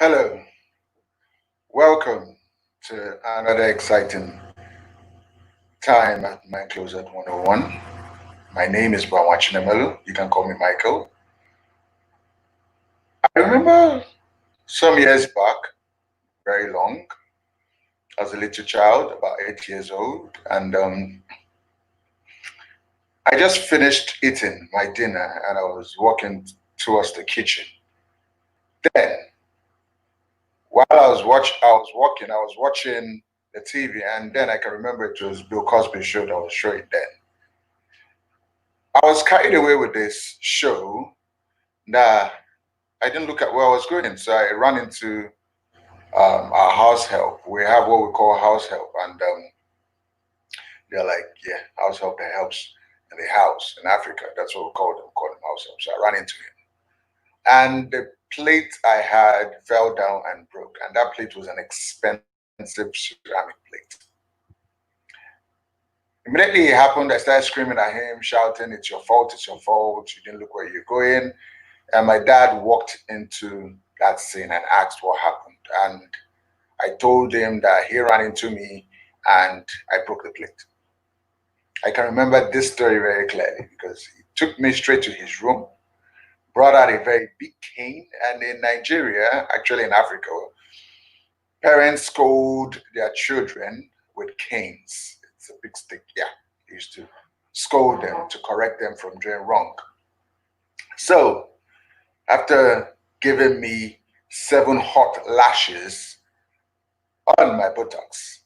Hello, welcome to another exciting time at My Closet 101. My name is Nwachinemelu. You can call me Michael. I remember some years back, very long, as a little child, about 8 years old, and I just finished eating my dinner and I was walking towards the kitchen. Then, while I was watching the TV, and then I can remember it was Bill Cosby show that was showing then. I was carried away with this show that I didn't look at where I was going. So I ran into our house help. We have what we call house help. And they're like, yeah, house help that helps in the house in Africa. That's what we call them house help. So I ran into him. And the plate I had fell down and broke. And that plate was an expensive ceramic plate. Immediately it happened, I started screaming at him, shouting, it's your fault, you didn't look where you're going. And my dad walked into that scene and asked what happened. And I told him that he ran into me and I broke the plate. I can remember this story very clearly because he took me straight to his room, brought out a very big cane. And in Nigeria, actually in Africa, parents scold their children with canes. It's a big stick, yeah. He used to scold them to correct them from doing wrong. So after giving me 7 hot lashes on my buttocks,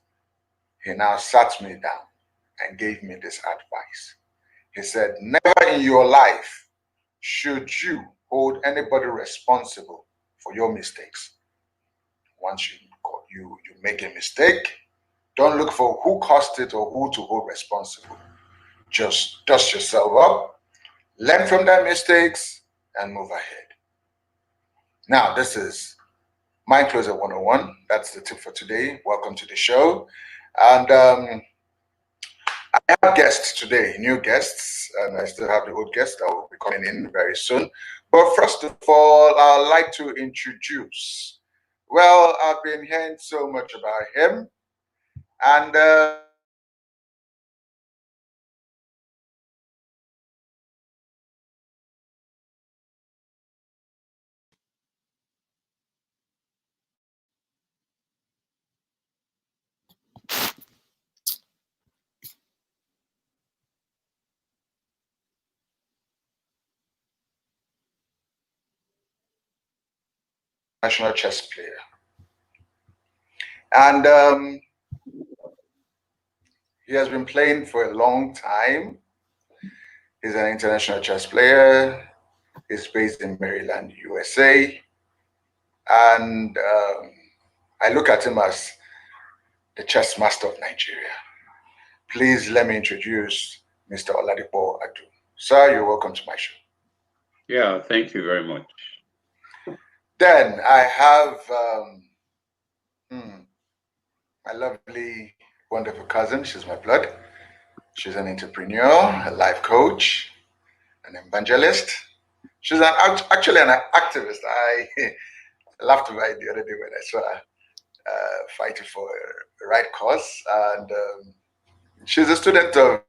he now sat me down and gave me this advice. He said, never in your life should you hold anybody responsible for your mistakes. Once you make a mistake, don't look for who caused it or who to hold responsible. Just dust yourself up, learn from their mistakes, and move ahead. Now, this is Mind Closer 101. That's the tip for today. Welcome to the show. And I have guests today, new guests, and I still have the old guests that will be coming in very soon. But first of all, I'd like to introduce. Well, I've been hearing so much about him, and national chess player. And he has been playing for a long time. He's an international chess player. He's based in Maryland, USA. And I look at him as the chess master of Nigeria. Please let me introduce Mr. Oladipo Adu. Sir, you're welcome to my show. Yeah, thank you very much. Then I have my lovely, wonderful cousin. She's my blood. She's an entrepreneur, a life coach, an evangelist. She's actually an activist. I laughed about it the other day when I saw her fighting for the right cause. And she's a student of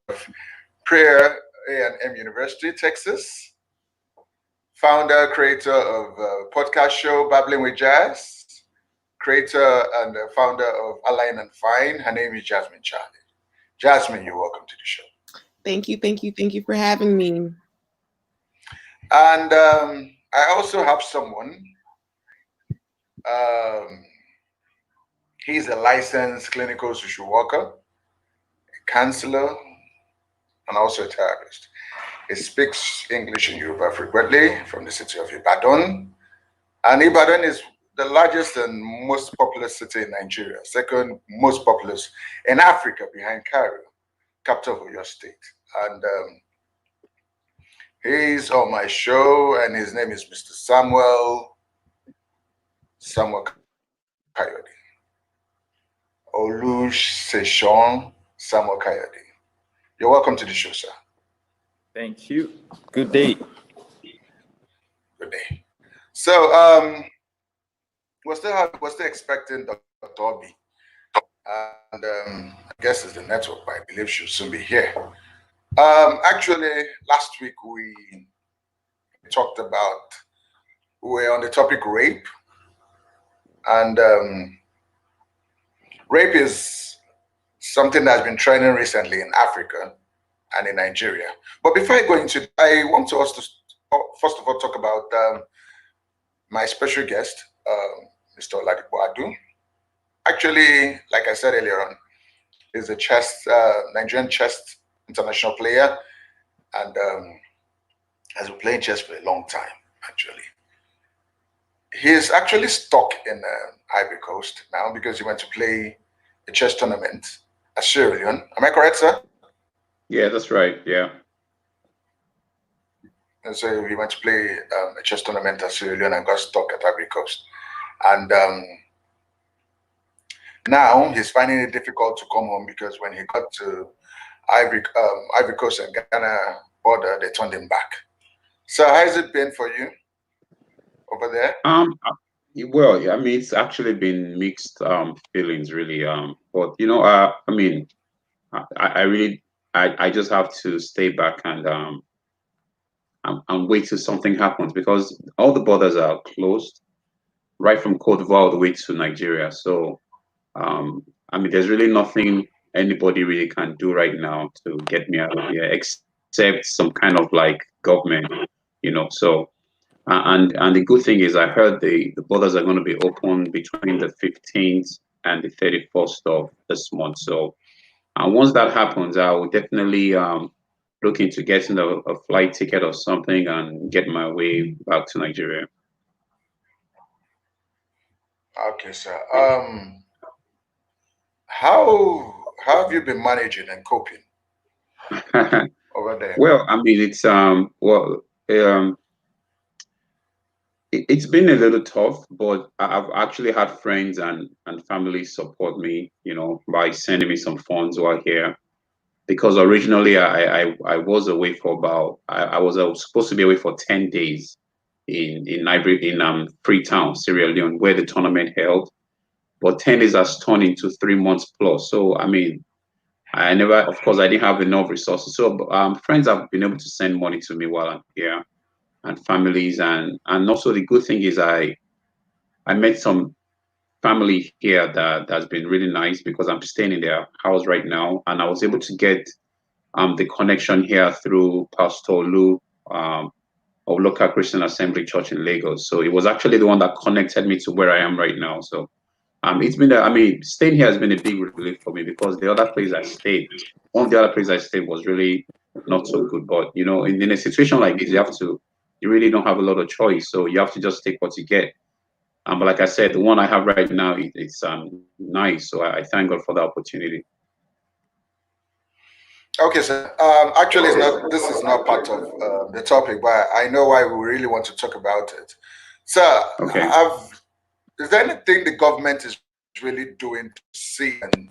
Prayer A&M University, Texas. Founder, creator of a podcast show, Babbling with Jazz. Creator and founder of Align and Fine. Her name is Jasmine Charlie. Jasmine, you're welcome to the show. Thank you for having me. And I also have someone. He's a licensed clinical social worker, a counselor, and also a therapist. He speaks English and Yoruba frequently from the city of Ibadan. And Ibadan is the largest and most populous city in Nigeria, second most populous in Africa behind Cairo, capital of your state. And he's on my show, and his name is Mr. Samuel Coyote. Olusegun Samuel Coyote. You're welcome to the show, sir. Thank you. Good day. Good day. So, we're still expecting Dr. Obi, and I guess it's the network, but I believe she'll soon be here. Actually, last week we talked about, we were on the topic rape, and rape is something that's been trending recently in Africa and in Nigeria. But before I go into it, I want us to first of all talk about my special guest, Mr. Oladipo Adu. Actually, like I said earlier on, is a Nigerian chess international player, and has been playing chess for a long time, actually. He's actually stuck in Ivory Coast now because he went to play a chess tournament at Sierra Leone. Am I correct, sir? Yeah, that's right. Yeah. And so he went to play a chess tournament at Sierra Leone and got stuck at Ivory Coast. And now he's finding it difficult to come home because when he got to Ivory Coast and Ghana border, they turned him back. So how has it been for you over there? Well, I mean, it's actually been mixed feelings, really. But you know, I mean, I really, I just have to stay back and wait till something happens because all the borders are closed, right from Cote d'Ivoire all the way to Nigeria. So, I mean, there's really nothing anybody really can do right now to get me out of here, except some kind of like government, you know. So, and the good thing is, I heard the borders are going to be open between the 15th and the 31st of this month. So, and once that happens, I will definitely look into getting a flight ticket or something and get my way back to Nigeria. Okay, sir. How have you been managing and coping over there? Well, I mean, it's it's been a little tough, but I've actually had friends and family support me, you know, by sending me some funds while here. Because originally I was away for about I was supposed to be away for 10 days in Freetown, Sierra Leone, where the tournament held. But 10 days has turned into 3 months plus. So I mean, I never, of course, I didn't have enough resources. So friends have been able to send money to me while I'm here, and families, and also the good thing is I met some family here that's been really nice because I'm staying in their house right now, and I was able to get the connection here through Pastor Lu of Local Christian Assembly Church in Lagos. So it was actually the one that connected me to where I am right now. So it's been, I mean, staying here has been a big relief for me because the other place I stayed, one of the other places I stayed was really not so good. But, you know, in a situation like this, you really don't have a lot of choice. So you have to just take what you get. But like I said, the one I have right now, it's nice. So I thank God for the opportunity. Okay, sir. Actually, it's not. This is not part of the topic, but I know why we really want to talk about it. Sir, Okay. is there anything the government is really doing to see and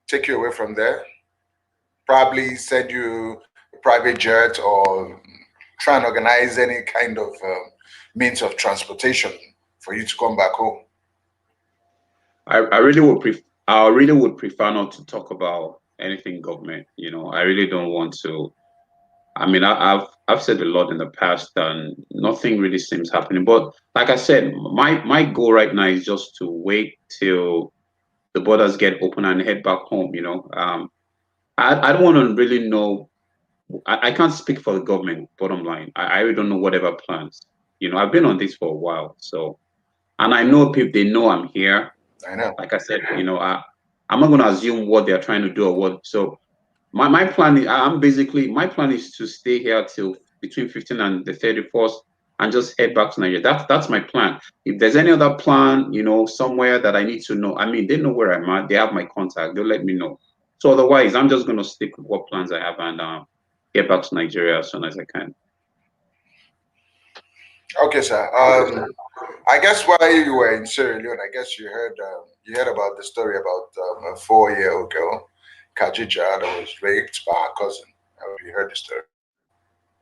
take you away from there? Probably send you a private jet or try and organize any kind of means of transportation for you to come back home. I really would prefer not to talk about anything government. You know, I really don't want to. I mean, I've said a lot in the past, and nothing really seems happening. But like I said, my goal right now is just to wait till the borders get open and head back home. You know, I don't want to really know. I can't speak for the government. Bottom line, I really don't know whatever plans. You know, I've been on this for a while, so and I know people. They know I'm here. I know. Like I said, you know, I'm not going to assume what they're trying to do or what. So my plan is, my plan is to stay here till between 15 and the 31st and just head back to Nigeria. That's my plan. If there's any other plan, you know, somewhere that I need to know, I mean, they know where I'm at. They have my contact. They'll let me know. So otherwise, I'm just going to stick with what plans I have and get back to Nigeria as soon as I can. Okay, sir. I guess while you were in Sierra Leone, I guess you heard about the story about a 4-year-old girl, Kajija, that was raped by her cousin. Have you heard the story?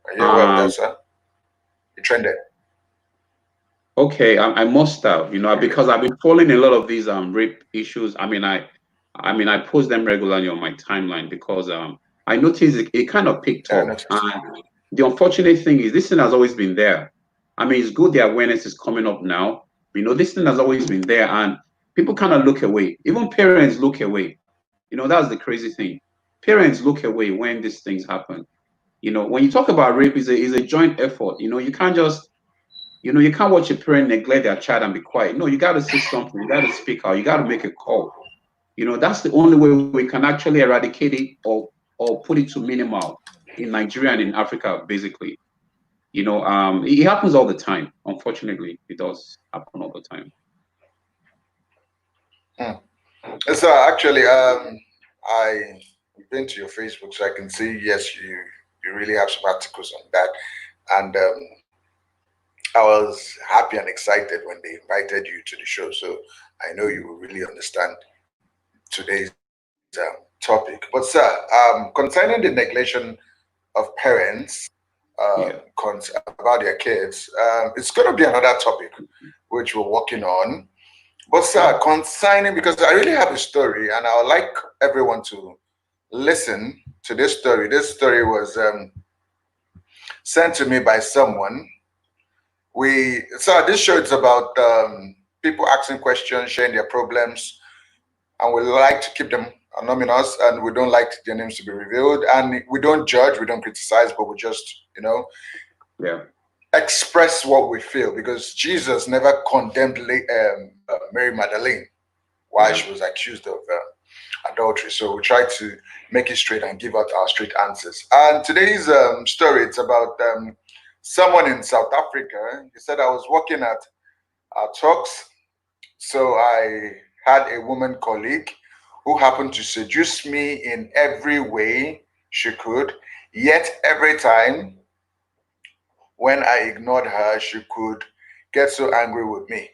Are you aware of that, sir? It trended. Okay, I must have, because I've been following a lot of these rape issues. I post them regularly on my timeline because I noticed it kind of picked Yeah, I up. noticed. And the unfortunate thing is this thing has always been there. I mean, it's good the awareness is coming up now. This thing has always been there, and people kind of look away. Even parents look away. That's the crazy thing. Parents look away when these things happen. When you talk about rape, is a joint effort. You can't just you can't watch a parent neglect their child and be quiet. No, you got to say something. You got to speak out. You got to make a call. That's the only way we can actually eradicate it or put it to minimal in Nigeria and in Africa, basically. It happens all the time. Unfortunately, it does happen all the time. So actually, I've been to your Facebook, so I can see, yes, you really have some articles on that, and I was happy and excited when they invited you to the show. So I know you will really understand today's topic. But sir, concerning the neglection of parents Yeah. about their kids, it's going to be another topic which we're working on. But sir, concerning, because I really have a story and I would like everyone to listen to this story. This story was sent to me by someone. So this show is about people asking questions, sharing their problems, and we like to keep them anonymous, and we don't like their names to be revealed, and we don't judge, we don't criticize, but we just Yeah. express what we feel, because Jesus never condemned Mary Magdalene while she was accused of adultery. So we try to make it straight and give out our straight answers. And today's story, it's about someone in South Africa. He said, I was working at our talks, so I had a woman colleague who happened to seduce me in every way she could, yet every time when I ignored her, she could get so angry with me.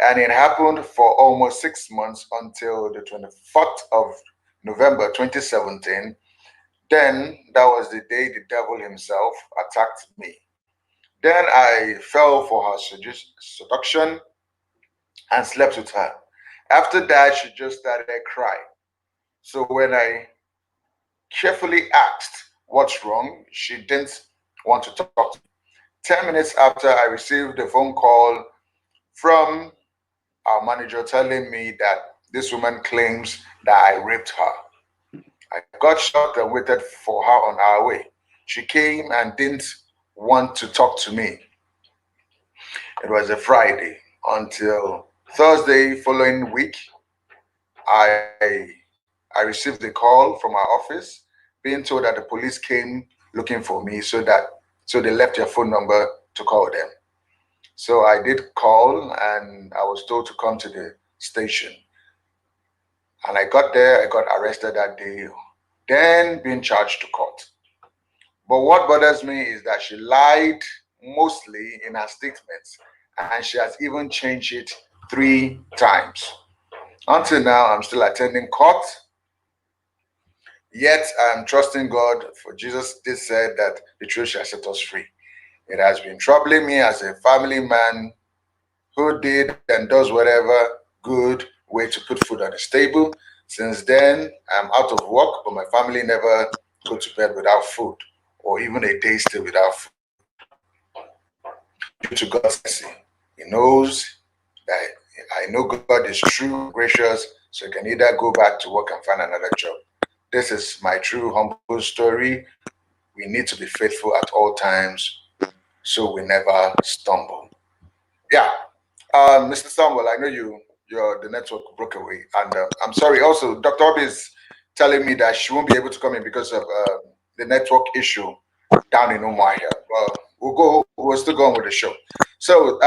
And it happened for almost 6 months until the 24th of November 2017. Then that was the day the devil himself attacked me. Then I fell for her seduction and slept with her. After that, she just started crying. So when I carefully asked what's wrong, she didn't want to talk to me. 10 minutes after, I received a phone call from our manager telling me that this woman claims that I raped her. I got shocked and waited for her on our way. She came and didn't want to talk to me. It was a Friday until Thursday following week. I I received a call from our office being told that the police came looking for me, so they left their phone number to call them. So I did call and I was told to come to the station. And I got there, I got arrested that day, then being charged to court. But what bothers me is that she lied mostly in her statements, and she has even changed it 3 times. Until now, I'm still attending court, yet I'm trusting God, for Jesus did say that the truth shall set us free. It has been troubling me as a family man who did and does whatever good way to put food on his table. Since then, I'm out of work, but my family never go to bed without food or even a day still without food. Due to God's mercy, He knows that I know God is true, gracious, so He can either go back to work and find another job. This is my true, humble story. We need to be faithful at all times so we never stumble. Yeah, Mr. Samuel, I know the network broke away, and I'm sorry. Also, Dr. Obi is telling me that she won't be able to come in because of the network issue down in Umuahia. Well, we'll still go on with the show. So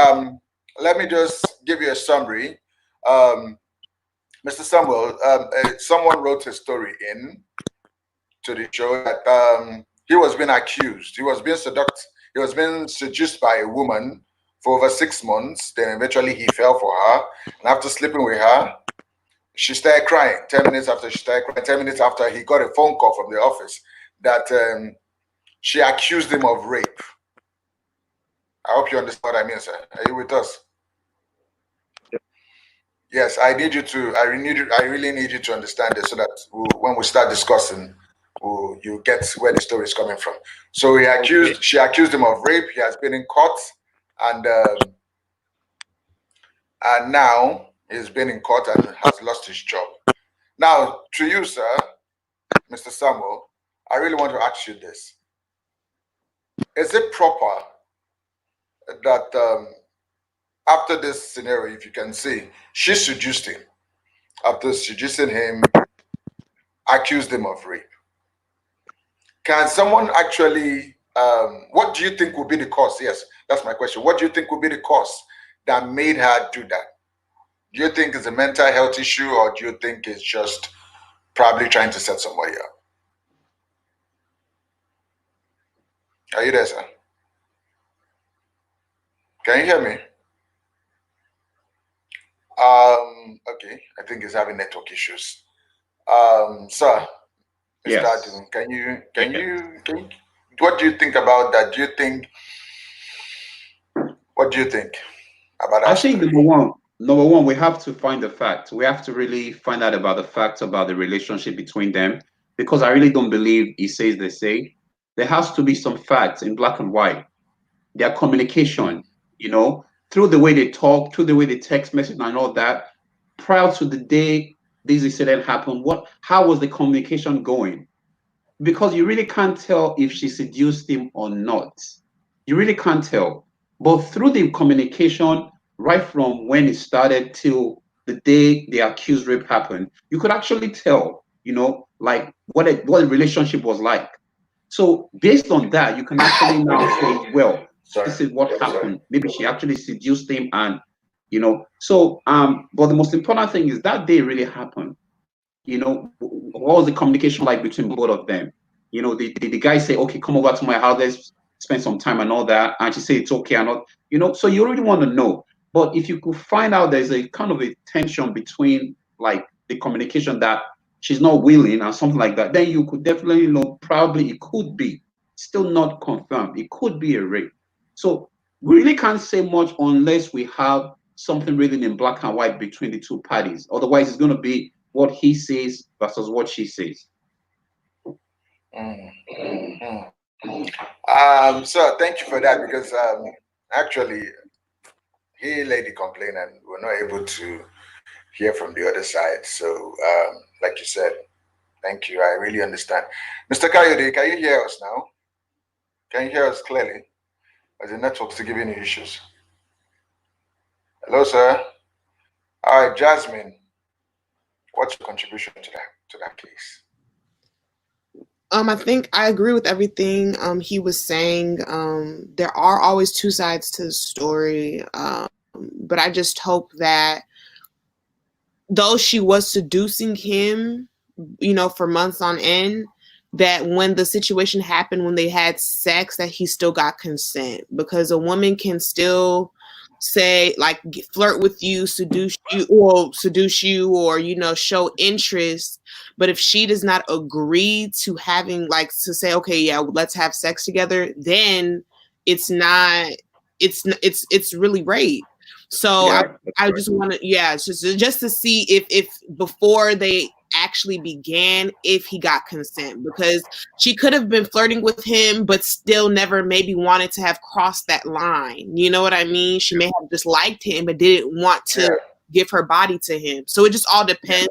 let me just give you a summary. Mr. Samuel, someone wrote a story in to the show that he was being accused, he was being seduced, he was being seduced by a woman for over 6 months. Then eventually he fell for her, and after sleeping with her, she started crying. 10 minutes after she started crying, 10 minutes after, he got a phone call from the office that she accused him of rape. I hope you understand what I mean, sir. Are you with us? Yes, I need you to. I really need you to understand this, so that when we start discussing, you get where the story is coming from. So she accused him of rape. He has been in court, and now he's been in court and has lost his job. Now, to you, sir, Mr. Samuel, I really want to ask you this: is it proper that after this scenario, if you can see, she seduced him? After seducing him, accused him of rape. Can someone actually, what do you think will be the cause? Yes, that's my question. What do you think will be the cause that made her do that? Do you think it's a mental health issue, or do you think it's just probably trying to set somebody up? Are you there, sir? Can you hear me? Okay, I think he's having network issues. Sir, Mr. Yes. Adun, can you, what do you think about that? What do you think about that? I think number one, we have to find the facts. We have to really find out about the facts about the relationship between them, because I really don't believe he says they say. There has to be some facts in black and white. Their communication, through the way they talk, through the way they text message and all that, prior to the day this incident happened, how was the communication going? Because you really can't tell if she seduced him or not. You really can't tell. But through the communication, right from when it started till the day the accused rape happened, you could actually tell, like what the relationship was like. So based on that, you can actually now say, well, this is what happened. Maybe she actually seduced him, and but the most important thing is that day really happened. What was the communication like between both of them? The guy say, okay, come over to my house, let's spend some time and all that, and she say it's okay and not, so you really want to know. But if you could find out there's a kind of a tension between like the communication that she's not willing and something like that, then you could definitely know probably it could be still not confirmed. It could be a rape. So we really can't say much unless we have something written in black and white between the two parties. Otherwise, it's going to be what he says versus what she says. So thank you for that, because actually he laid the complaint and we're not able to hear from the other side. So like you said, thank you. I really understand. Mr. Kayode, can you hear us now? Can you hear us clearly? Or the network still giving you issues? Hello, sir. All right, Jasmine, what's your contribution to that case? I think I agree with everything he was saying. There are always two sides to the story, but I just hope that though she was seducing him, for months on end, that when the situation happened, when they had sex, that he still got consent, because a woman can still say, like, flirt with you, seduce you, or show interest, but if she does not agree to having, like, to say, okay, yeah, let's have sex together, then it's really rape. So Yeah, I just want to, just to see if before they actually began, if he got consent, because she could have been flirting with him but still never maybe wanted to have crossed that line. You know what I mean? She may have just liked him but didn't want to give her body to him. So it just all depends.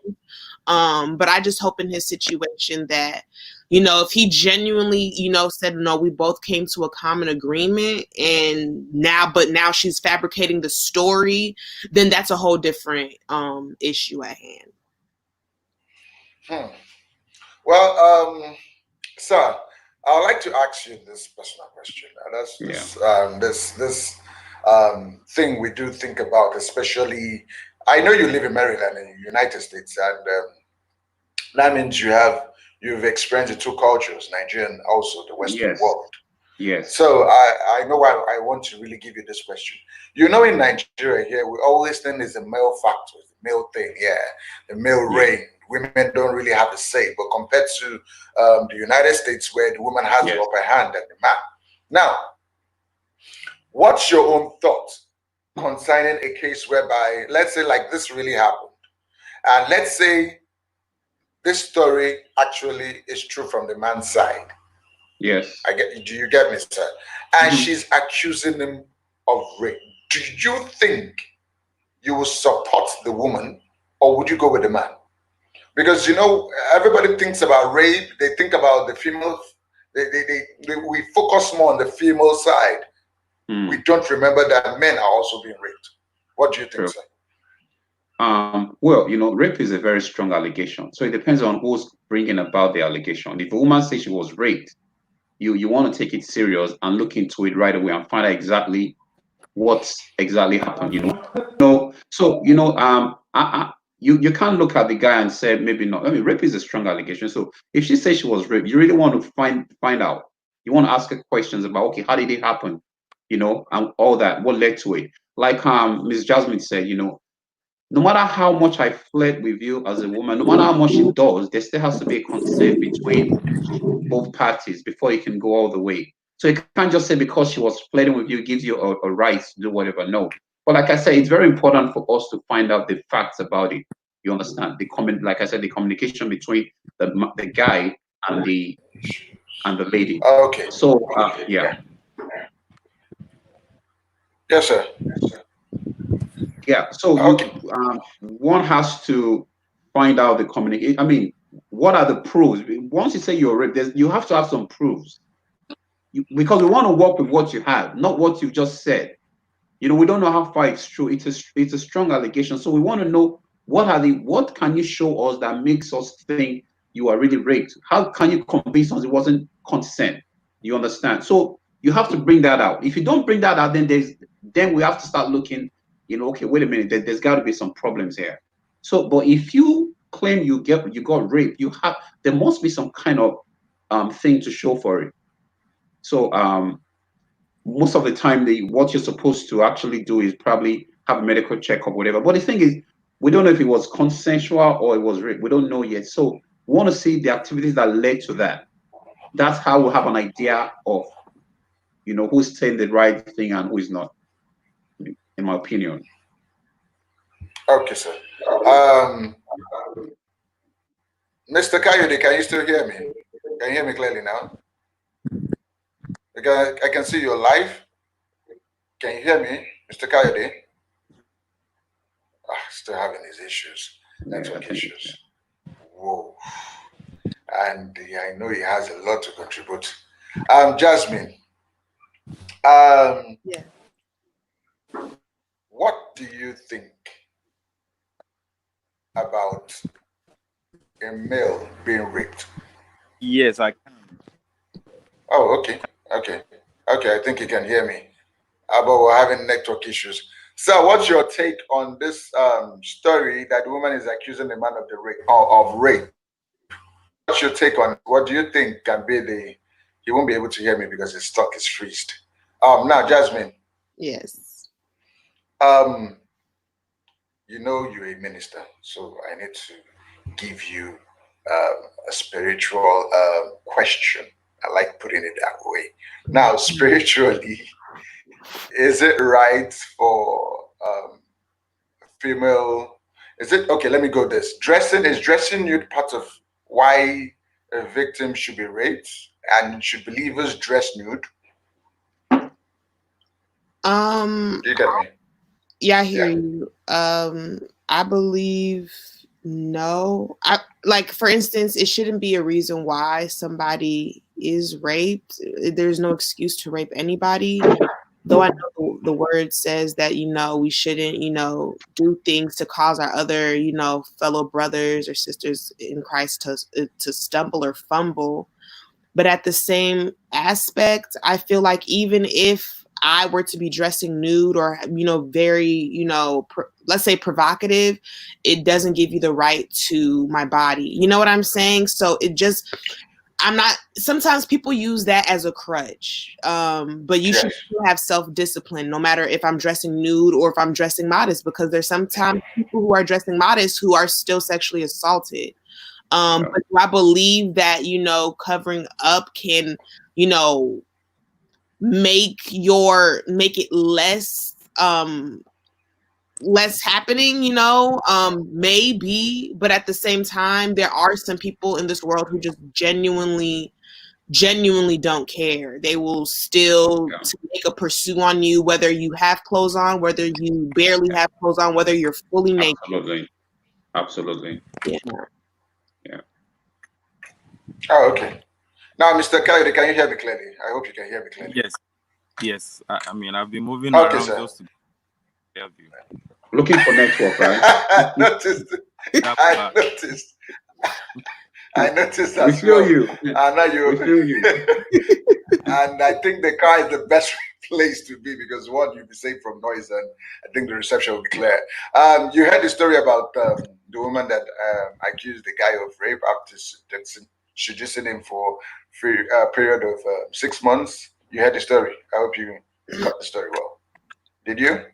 But I just hope in his situation that, if he genuinely, said, no, we both came to a common agreement, and now she's fabricating the story, then that's a whole different issue at hand. Well, sir, I would like to ask you this personal question. This thing we do think about, especially, I know you live in Maryland in the United States, and that means you've experienced the two cultures, Nigerian, also the Western world. Yes. So I know why I want to really give you this question. In Nigeria here, we always think it's a male factor, the male thing, the male reign. Women don't really have a say, but compared to the United States, where the woman has the upper hand and the man. Now, What's your own thought concerning a case whereby, let's say, like this really happened, and let's say this story actually is true from the man's side? Yes. Do you get me, sir? And Mhm. she's accusing him of rape. Do you think you will support the woman, or would you go with the man? Because everybody thinks about rape, they think about the female, we focus more on the female side. We don't remember that men are also being raped. What do you think, True. sir? Well, rape is a very strong allegation. So it depends on who's bringing about the allegation. If a woman says she was raped, you want to take it serious and look into it right away and find out exactly what's exactly happened. So you can't look at the guy and say maybe not. I mean, rape is a strong allegation. So if she says she was raped, you really want to find out. You want to ask her questions about, okay, how did it happen? And all that, what led to it. Like Ms. Jasmine said, no matter how much I flirt with you as a woman, no matter how much she does, there still has to be a consent between both parties before you can go all the way. So you can't just say because she was flirting with you gives you a right to do whatever. No. But like I said, it's very important for us to find out the facts about it. You understand? Like I said, the communication between the guy and the lady. Okay. So yeah. Yes, sir. Yeah. So one has to find out the communication. I mean, what are the proofs? Once you say you're raped, you have to have some proofs. Because we want to work with what you have, not what you just said. We don't know how far it's true. It's a strong allegation. So we want to know what can you show us that makes us think you are really raped? How can you convince us it wasn't consent? You understand? So you have to bring that out. If you don't bring that out, then we have to start looking, okay, wait a minute, there's got to be some problems here. So, but if you claim you got raped, there must be some kind of thing to show for it. So most of the time, what you're supposed to actually do is probably have a medical checkup, whatever. But the thing is, we don't know if it was consensual or it was rape. We don't know yet. So we want to see the activities that led to that. That's how we'll have an idea of, who's saying the right thing and who is not, in my opinion. Okay, sir. Mr. Coyote, can you still hear me? Can you hear me clearly now? Because I can see you're live. Can you hear me, Mr. Coyote? Still having these issues, network issues. Whoa. And I know he has a lot to contribute. Jasmine, Yeah. what do you think about a male being raped? Yes, I can. Oh, okay. I think you can hear me. But we're having network issues. So, what's your take on this story that the woman is accusing the man of the rape of rape? What's your take on it? What do you think can be he won't be able to hear me because his stock is freezed. Now, Jasmine. Yes. You're a minister, so I need to give you a spiritual question. I like putting it that way. Now, spiritually, is it right for female? Is it okay? Let me go this. Is dressing nude part of why a victim should be raped, and should believers dress nude? Do you get me? Yeah, I hear you. I believe no. For instance, it shouldn't be a reason why somebody is raped. There's no excuse to rape anybody. Though I know the word says that, we shouldn't, do things to cause our other, fellow brothers or sisters in Christ to stumble or fumble. But at the same aspect, I feel like even if I were to be dressing nude or, very, let's say provocative, it doesn't give you the right to my body. You know what I'm saying? So sometimes people use that as a crutch. But you should still have self-discipline no matter if I'm dressing nude or if I'm dressing modest, because there's sometimes people who are dressing modest who are still sexually assaulted. But do I believe that, covering up can, make it less happening, maybe, but at the same time, there are some people in this world who just genuinely don't care. They will still make a pursuit on you, whether you have clothes on, whether you barely have clothes on, whether you're fully naked. Absolutely. Yeah. Oh, okay. Now, Mr. Coyote, can you hear me clearly? I hope you can hear me clearly. Yes. I mean, I've been moving Okay, around sir. just to help you. Looking for network, right? I noticed. I noticed We as feel well. you. And now you. We feel you. And I think the car is the best place to be because one, you'll be safe from noise, and I think the reception will be clear. You heard the story about the woman that accused the guy of rape after seducing him for a period of 6 months. You heard the story. I hope you got the story well. Did you?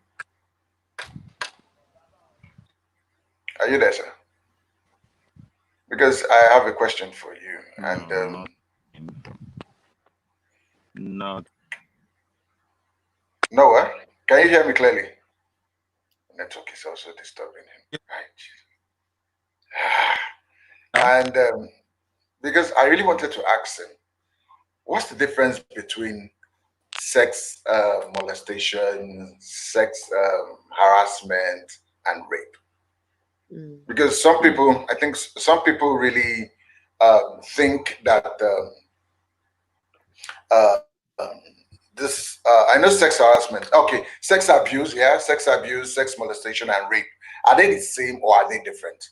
Are you there, sir? Because I have a question for you, and Not. Noah, can you hear me clearly? Network is also disturbing him. Right. And because I really wanted to ask him, what's the difference between sex molestation, sex harassment, and rape? Because some people, I think some people really think that this, I know sex harassment, okay, sex abuse, sex molestation, and rape. Are they the same or are they different?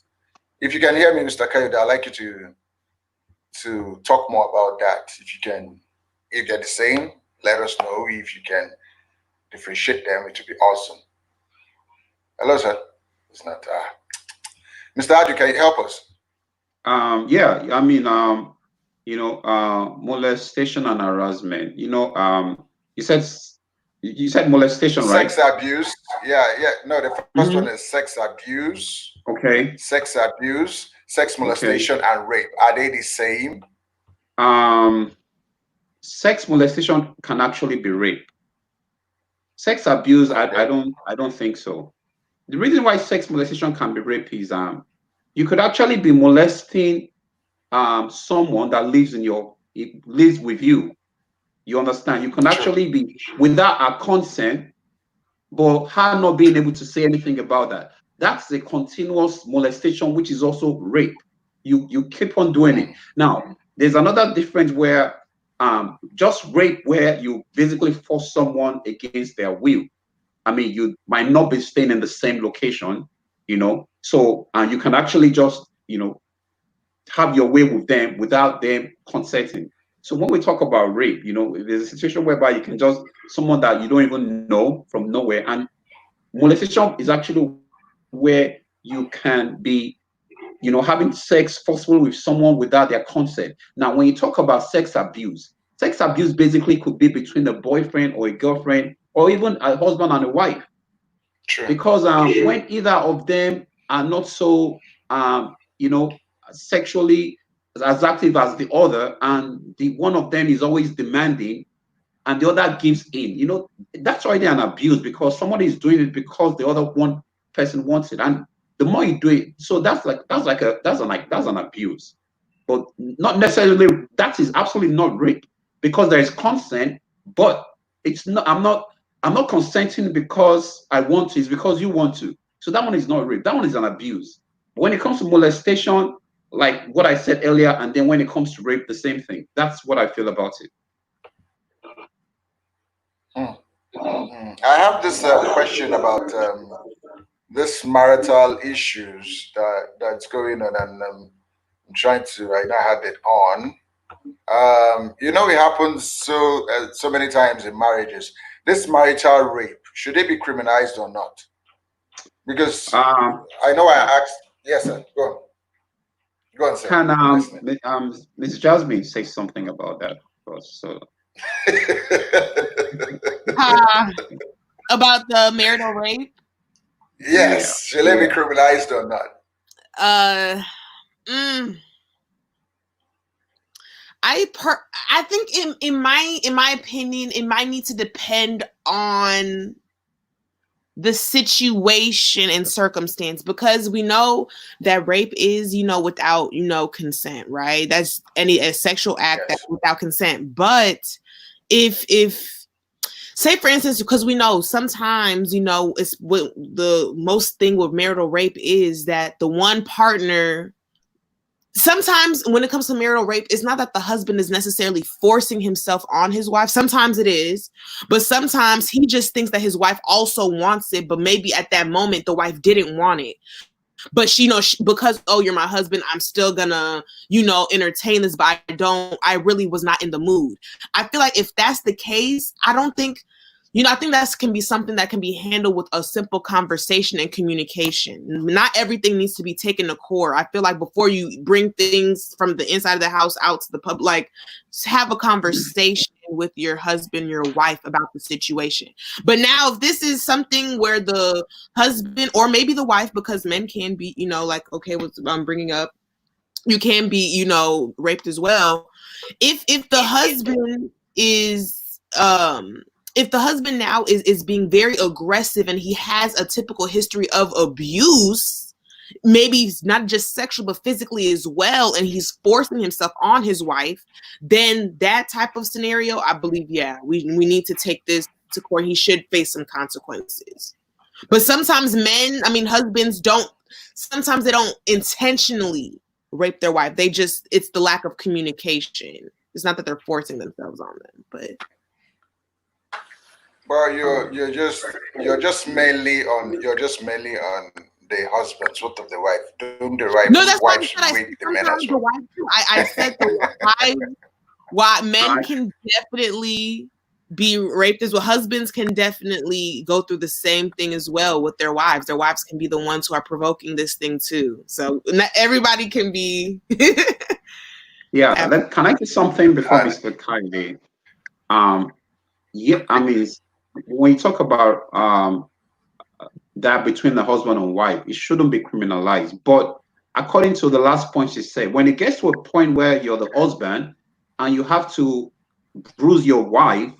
If you can hear me, Mr. Kayode, I'd like you to talk more about that. If you can, if they're the same, let us know. If you can differentiate them, it would be awesome. Hello, sir. It's not. Mr. Adu, can you help us? Yeah, I mean, molestation and harassment. You said molestation, right? Sex abuse. Yeah. No, the first one is sex abuse. Okay. Sex abuse, sex molestation, and rape. Are they the same? Sex molestation can actually be rape. Sex abuse, I don't think so. The reason why sex molestation can be rape is you could actually be molesting someone that lives with you. You understand? You can actually be without a consent, but her not being able to say anything about that. That's a continuous molestation, which is also rape. You keep on doing it. Now, there's another difference where just rape where you basically force someone against their will. I mean, you might not be staying in the same location, so you can actually just, have your way with them without them consenting. So when we talk about rape, there's a situation whereby you can just, someone that you don't even know from nowhere, and molestation is actually where you can be, having sex forcefully with someone without their consent. Now, when you talk about sex abuse basically could be between a boyfriend or a girlfriend, or even a husband and a wife. True. Because when either of them are not so, sexually as active as the other, and the one of them is always demanding, and the other gives in, that's already an abuse, because somebody is doing it because the other one person wants it, and the more you do it, so that's an abuse. But not necessarily, that is absolutely not rape, because there is consent, but it's not, I'm not consenting because I want to, it's because you want to. So that one is not rape, that one is an abuse. But when it comes to molestation, like what I said earlier, and then when it comes to rape, the same thing. That's what I feel about it. I have this question about this marital issues that's going on, and I'm trying to right now have it on. It happens so many times in marriages. This marital rape, should it be criminalized or not? Because I know I asked. Yes, sir. Go on. Go on, sir. Can Ms. Jasmine say something about that first? So. About the marital rape? Yes. Should it be criminalized or not? I think in my opinion, it might need to depend on the situation and circumstance, because we know that rape is, without, consent, right? That's a sexual act that's without consent. But if say for instance, because we know sometimes, it's what the most thing with marital rape is that the one partner, sometimes when it comes to marital rape, it's not that the husband is necessarily forcing himself on his wife. Sometimes it is, but sometimes he just thinks that his wife also wants it, but maybe at that moment the wife didn't want it. But because, oh, you're my husband, I'm still gonna, entertain this, but I really was not in the mood. I feel like if that's the case, I don't think, I think that can be something that can be handled with a simple conversation and communication. Not everything needs to be taken to court. I feel like before you bring things from the inside of the house out to the public, like, have a conversation with your husband, your wife about the situation. But now, if this is something where the husband or maybe the wife, because men can be, like, okay, what I'm bringing up, you can be, raped as well. If the husband is if the husband now is being very aggressive and he has a typical history of abuse, maybe not just sexual but physically as well, and he's forcing himself on his wife, then that type of scenario, I believe, yeah, we need to take this to court. He should face some consequences. But sometimes husbands sometimes they don't intentionally rape their wife. It's the lack of communication. It's not that they're forcing themselves on them, but. Well, you're just mainly on the husbands, what of the wife, doing the right No, that's wife what should I said. rape the men as The well. wife too. I said the wife. Why men can definitely be raped as well. Husbands can definitely go through the same thing as well with their wives. Their wives can be the ones who are provoking this thing too. So not everybody can be. Yeah, can I do something before And Mr. Kanye? Yeah, I mean, when you talk about that between the husband and wife, it shouldn't be criminalized. But according to the last point she said, when it gets to a point where you're the husband and you have to bruise your wife,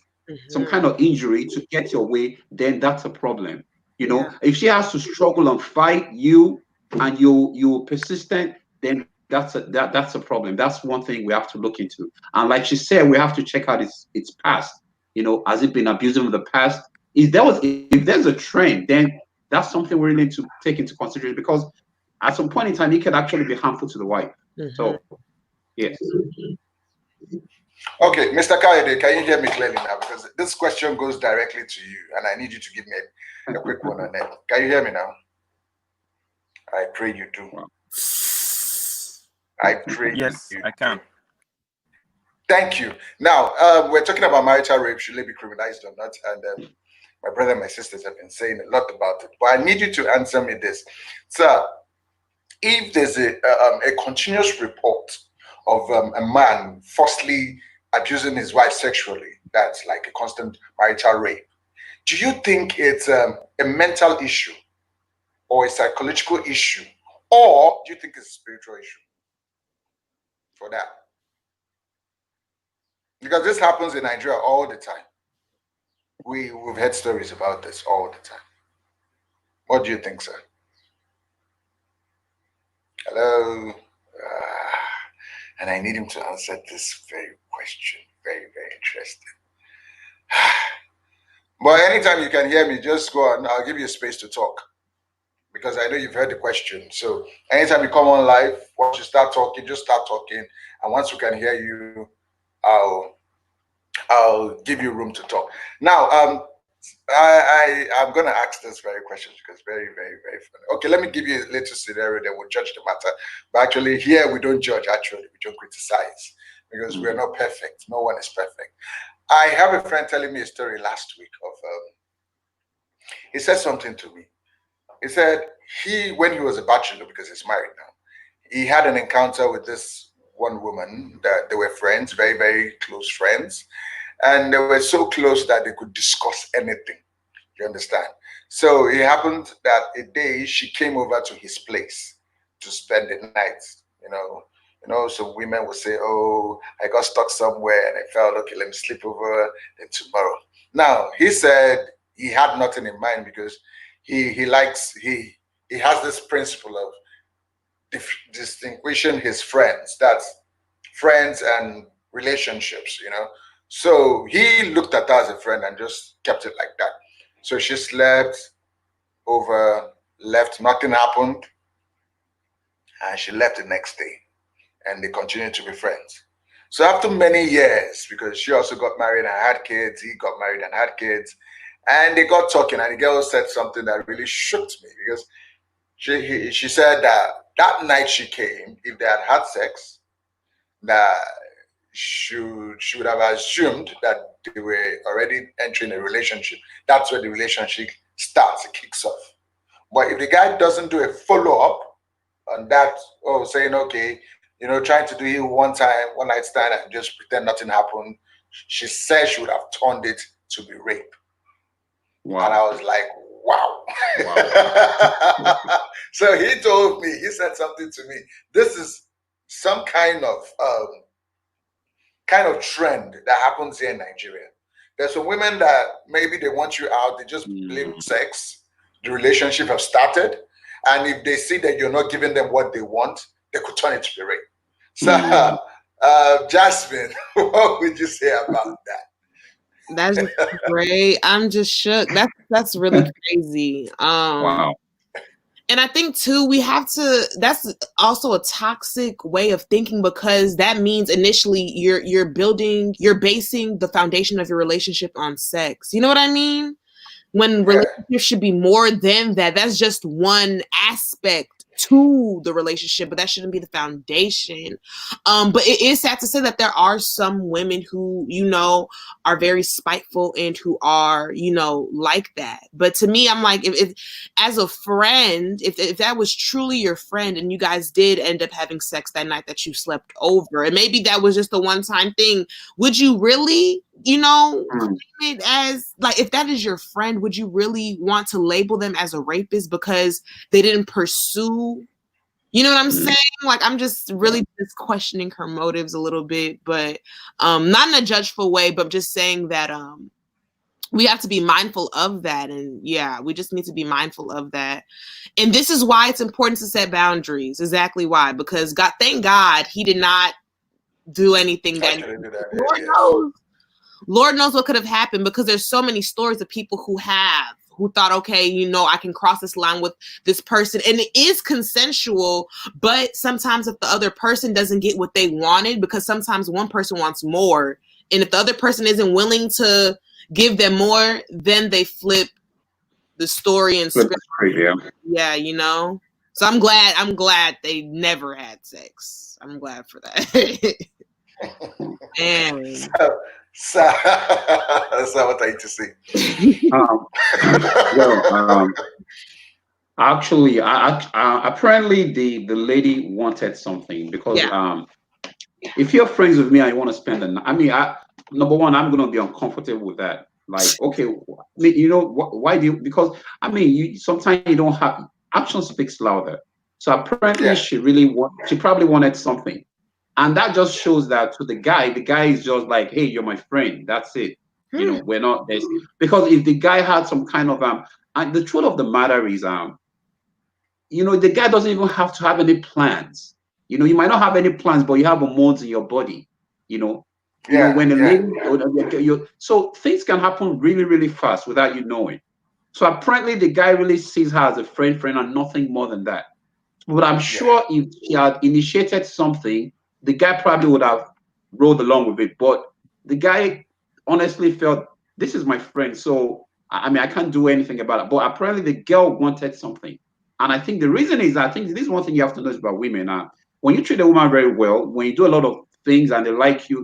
some kind of injury to get your way, then that's a problem. If she has to struggle and fight you and you're persistent, then that's a problem. That's one thing we have to look into. And like she said, we have to check out its past. Has it been abusive in the past? If there's a trend, then that's something we really need to take into consideration, because at some point in time, it can actually be harmful to the wife. So, yes. okay, Mr. Kayode, can you hear me clearly now? Because this question goes directly to you, and I need you to give me a quick one on it. Can you hear me now? I pray you do. I pray Yes, you I can. do. Thank you. Now, we're talking about marital rape. Should it be criminalized or not? And my brother and my sisters have been saying a lot about it. But I need you to answer me this. Sir, if there's a continuous report of a man falsely abusing his wife sexually, that's like a constant marital rape, do you think it's a mental issue or a psychological issue, or do you think it's a spiritual issue for that? Because this happens in Nigeria all the time. We've heard stories about this all the time. What do you think, sir? Hello? And I need him to answer this very question. Very, very interesting. But anytime you can hear me, just go on. I'll give you space to talk, because I know you've heard the question. So anytime you come on live, once you start talking, just start talking. And once we can hear you, I'll give you room to talk. Now, I'm going to ask this very question because it's very, very, very funny. Okay, let me give you a little scenario that will judge the matter. But actually, here we don't judge, actually, we don't criticize, because we're not perfect. No one is perfect. I have a friend telling me a story last week of, he said something to me. He said when he was a bachelor, because he's married now, he had an encounter with this one woman that they were friends, very, very close friends. And they were so close that they could discuss anything. You understand? So it happened that a day she came over to his place to spend the night, Some women will say, "Oh, I got stuck somewhere and I felt okay. Let me sleep over then tomorrow." Now he said he had nothing in mind because he likes he has this principle of distinguishing his friends. That's friends and relationships. So he looked at her as a friend and just kept it like that. So she slept over, left, nothing happened, and she left the next day, and they continued to be friends. So after many years, because she also got married and had kids, he got married and had kids, and they got talking, and the girl said something that really shook me because she said that that night she came, if they had sex, that she would have assumed that they were already entering a relationship. That's where the relationship starts, it kicks off. But if the guy doesn't do a follow up on that, oh, saying, okay, trying to do it one time, one night stand, and just pretend nothing happened, she said she would have turned it to be rape. And I Wow. was like, wow. Wow. So he told me, he said something to me. This is some kind of trend that happens here in Nigeria. There's some women that maybe they want you out, they just blame Mm, sex, the relationship have started, and if they see that you're not giving them what they want, they could turn it to be rape. So, mm. Jasmine, what would you say about That's just great. I'm just shook. That's really crazy. Wow. And I think too, we have to, that's also a toxic way of thinking, because that means initially you're basing the foundation of your relationship on sex. You know what I mean? When that? relationships should be more than that. That's just one aspect to the relationship, but that shouldn't be the foundation. But it is sad to say that there are some women who, are very spiteful and who are, like that. But to me, I'm like, if as a friend, if that was truly your friend and you guys did end up having sex that night that you slept over, and maybe that was just a one-time thing, would you really, Mm, it as, like, if that is your friend, would you really want to label them as a rapist because they didn't pursue, you know what I'm mm, saying? Like, I'm just really just questioning her motives a little bit, but not in a judgeful way, but just saying that we have to be mindful of that. And yeah, we just need to be mindful of that. And this is why it's important to set boundaries. Exactly why, because God, thank God he did not do anything that, Actually, do that. Lord Yes. knows, Lord knows what could have happened, because there's so many stories of people who thought, okay, I can cross this line with this person, and it is consensual, but sometimes if the other person doesn't get what they wanted, because sometimes one person wants more, and if the other person isn't willing to give them more, then they flip the story and flip the script. script, yeah. Yeah, So I'm glad they never had sex. I'm glad for that. And So, so, so what are you to say? Um, well, actually, apparently the lady wanted something because yeah. if you're friends with me and you want to spend the night, I mean, number one, I'm gonna be uncomfortable with that. Like, okay, I mean, why do you? Because I mean, you sometimes you don't have action speaks louder. So apparently, Yeah, she probably wanted something, and that just shows that to the guy. The guy is just like, hey, you're my friend. That's it. Hmm. We're not this because if the guy had some kind of and the truth of the matter is the guy doesn't even have to have any plans. You might not have any plans, but you have hormones in your body. You know, yeah, when a yeah, lady, so things can happen really, really fast without you knowing. So apparently, the guy really sees her as a friend, and nothing more than that. But I'm yeah, sure if she had initiated something, the guy probably would have rolled along with it. But the guy honestly felt this is my friend, so I mean I can't do anything about it. But apparently the girl wanted something, and I think the reason is I think this is one thing you have to know about women. When you treat a woman very well, when you do a lot of things and they like you,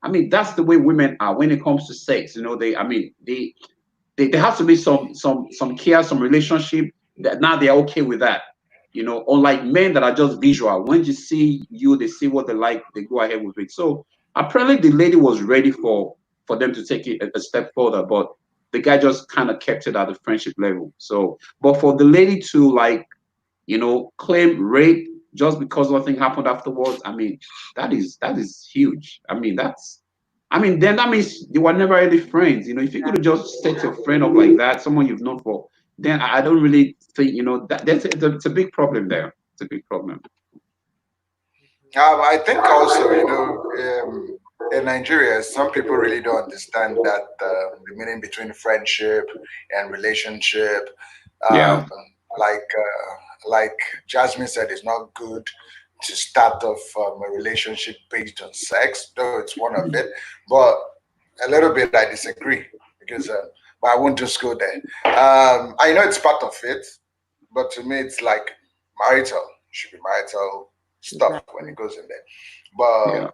I mean that's the way women are when it comes to sex. I mean they have to be some care, some relationship that now they're okay with that. Unlike men that are just visual. When you see you, they see what they like, they go ahead with it. So apparently the lady was ready for them to take it a step further, but the guy just kind of kept it at the friendship level. So, but for the lady to claim rape, just because nothing happened afterwards. I mean, that is huge. I mean, then that means you were never really friends. If you could have just set your friend up like that, someone you've known for, then I don't really think, that it's a big problem there. It's a big problem. I think also, in Nigeria, some people really don't understand that the meaning between friendship and relationship. Yeah. Um, like Jasmine said, it's not good to start off a relationship based on sex, though it's one of it. But a little bit, I disagree because, but I won't just go there. I know it's part of it, but to me, it's like marital. It should be marital stuff when it Exactly. goes in there. But Yeah.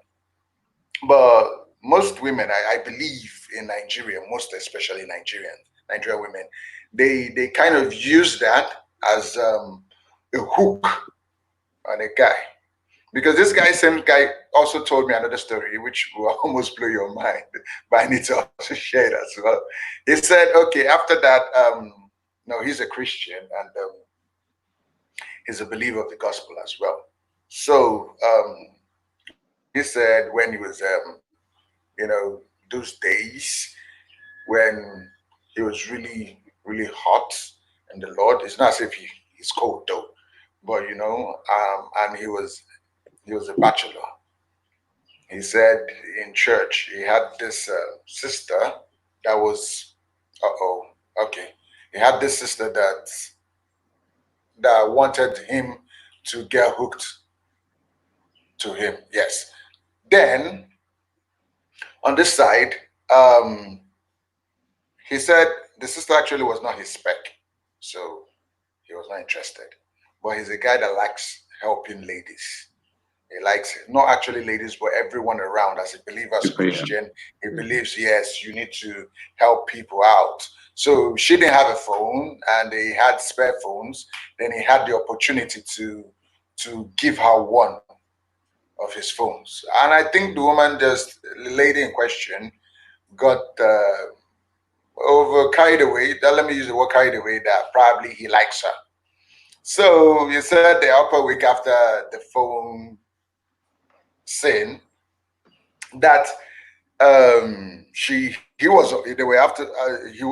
but most women, I believe in Nigeria, most especially Nigerian women, they kind of use that as a hook on a guy. Because this guy, same guy, also told me another story which will almost blow your mind, but I need to also share it as well. He said, okay, after that, no, he's a Christian and he's a believer of the gospel as well. So he said when he was, those days when he was really, really hot in the Lord. It's not as if he's cold though, but and he was a bachelor. He said in church he had this sister that was, oh, okay. He had this sister that wanted him to get hooked to him. Yes. Then on this side, um, he said the sister actually was not his spec, so he was not interested. But he's a guy that likes helping ladies. He likes not actually ladies, but everyone around. As a believer, as a Yeah. Christian, he Mhm. believes yes, you need to help people out. So she didn't have a phone, and they had spare phones. Then he had the opportunity to give her one of his phones, and I think the woman, just the lady in question, got over carried away. Let me use the word carried away. That probably he likes her. So you said the upper week after the phone scene that she he was they were after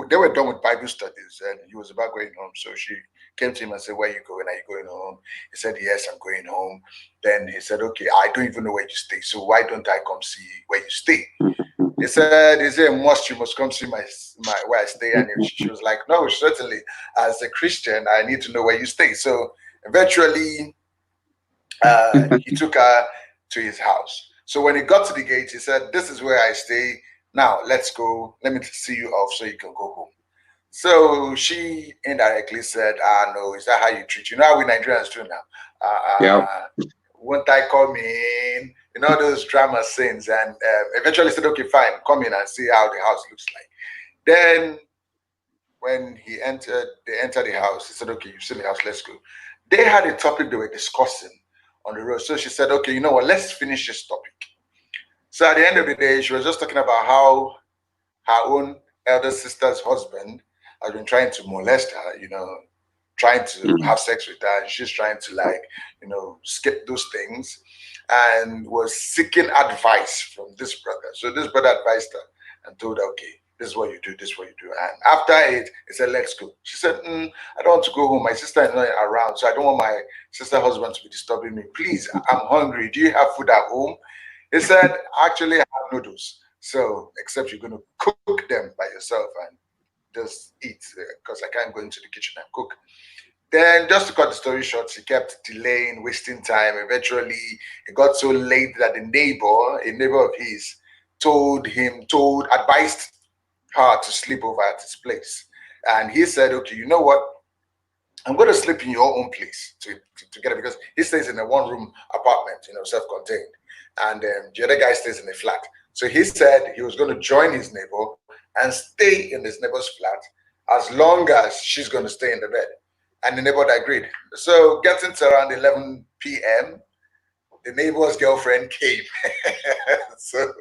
they were done with Bible studies and he was about going home. So she came to him and said, "Where are you going? Are you going home?" He said, "Yes, I'm going home." Then he said, "Okay, I don't even know where you stay, so why don't I come see where you stay?" He said, "Is it a must? You must come see my where I stay." And she was like, "No, certainly. As a Christian, I need to know where you stay." So eventually, he took her to his house. So when he got to the gate, he said, "This is where I stay. Now let's go. Let me see you off so you can go home." So she indirectly said, "Ah, no, is that how you treat? You know how we Nigerians do now. Yeah. Won't I come in? You know those drama scenes." And eventually said, "Okay, fine, come in and see how the house looks like." Then when they entered the house. He said, "Okay, you've seen the house. Let's go." They had a topic they were discussing on the road. So she said, "Okay, you know what? Let's finish this topic." So at the end of the day, she was just talking about how her own elder sister's husband has been trying to molest her, trying to Mm. have sex with her, and she's trying to skip those things, and was seeking advice from this brother. So this brother advised her and told her, "Okay, this is what you do, this is what you do." And after it, he said, "Let's go." She said, "I don't want to go home. My sister is not around, so I don't want my sister husband to be disturbing me. Please, I'm hungry. Do you have food at home?" He said, "Actually, I have noodles. So, except you're going to cook them by yourself and just eat because I can't go into the kitchen and cook." Then, just to cut the story short, he kept delaying, wasting time. Eventually, it got so late that a neighbor of his, advised her to sleep over at his place. And he said, "Okay, you know what? I'm going to sleep in your own place together," because he stays in a one-room apartment, self-contained, and the other guy stays in a flat. So he said he was going to join his neighbor and stay in his neighbor's flat as long as she's going to stay in the bed. And the neighbor agreed. So getting to around 11 p.m., the neighbor's girlfriend came. So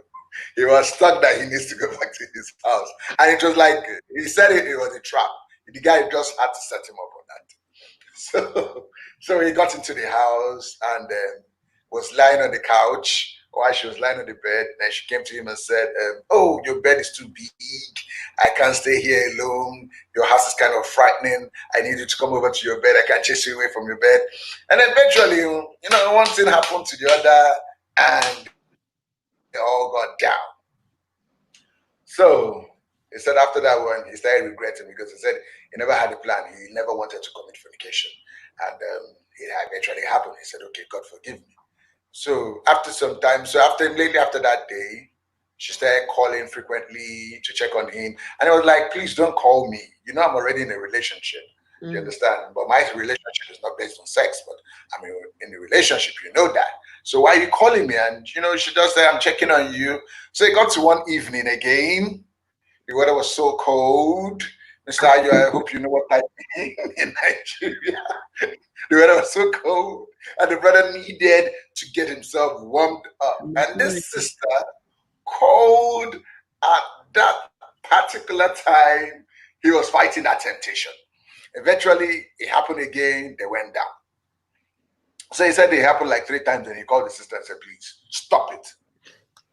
he was stuck that he needs to go back to his house. And it was like, he said it was a trap. The guy just had to set him up on that. So, so he got into the house and was lying on the couch while she was lying on the bed. Then she came to him and said, "Oh, your bed is too big. I can't stay here alone. Your house is kind of frightening. I need you to come over to your bed. I can chase you away from your bed." And eventually, one thing happened to the other, and they all got down. So he said after that one, he started regretting because he said he never had a plan. He never wanted to commit fornication. And it eventually happened. He said, "Okay, God forgive me." So after some time, lately after that day, she started calling frequently to check on him. And I was like, "Please don't call me. I'm already in a relationship. Do you understand? But my relationship is not based on sex, but I'm in a relationship, you know that. So why are you calling me?" And she just said, "I'm checking on you." So it got to one evening again. The weather was so cold. Mr. Ayo, I hope you know what I mean in Nigeria. The weather was so cold, and the brother needed to get himself warmed up. And this sister called at that particular time. He was fighting that temptation. Eventually, it happened again. They went down. So he said it happened like 3 times, and he called the sister and said, "Please stop it."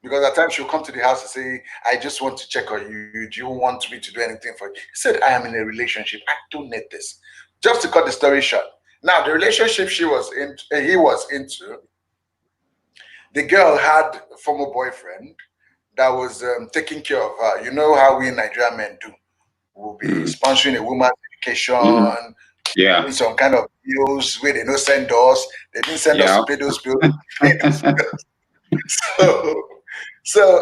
Because at times she'll come to the house and say, "I just want to check on you. Do you want me to do anything for you?" He said, "I am in a relationship. I don't need this." Just to cut the story short. Now, the relationship he was into, the girl had a former boyfriend that was taking care of her. You know how we Nigerian men do. We'll be sponsoring a woman's education, Yeah. doing some kind of bills where they don't send us. They didn't send us to pay those bills. Pay those bills.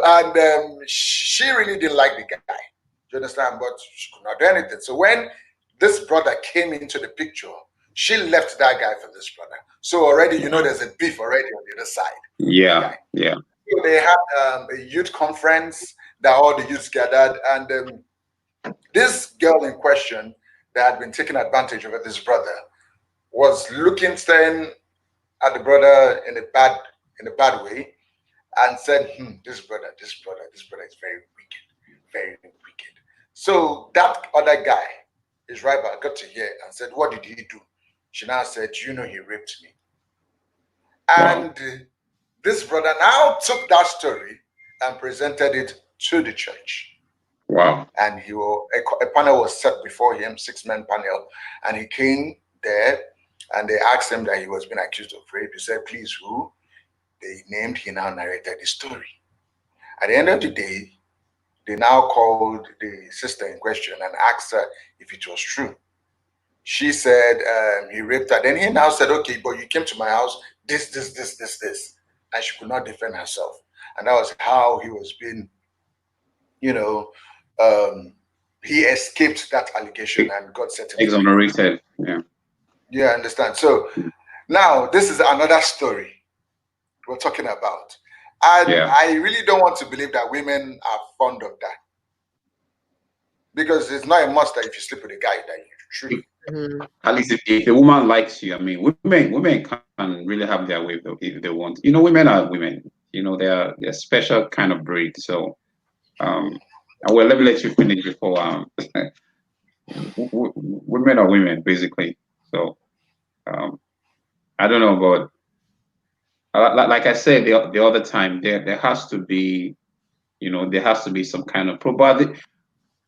And she really didn't like the guy. Do you understand? But she could not do anything. So when this brother came into the picture, she left that guy for this brother. So already, there's a beef already on the other side. Yeah. Yeah. So they had a youth conference that all the youths gathered, and this girl in question that had been taking advantage of this brother was staring at the brother in a bad way, and said, "This brother is very wicked, very wicked." So that other guy, his rival, got to hear and said, "What did he do?" She now said, "He raped me." And this brother now took that story and presented it to the church. Wow. And a panel was set before him, 6-man panel, and he came there, and they asked him that he was being accused of rape. He said, "Please, who?" They named. He now narrated the story. At the end of the day, they now called the sister in question and asked her if it was true. She said he raped her. Then he now said, "Okay, but you came to my house, this. And she could not defend herself. And that was how he was being, he escaped that allegation and got set free. Exonerated. Yeah. Yeah, I understand. So now this is another story we're talking about. And I really don't want to believe that women are fond of that. Because it's not a must that if you sleep with a guy that you truly. At least if a woman likes you, I mean, women can really have their way if they want. Women are women. They're a special kind of breed. So, well, let me let you finish before. Women are women, basically. So, I don't know, but like I said the other time, there has to be, there has to be some kind of probability.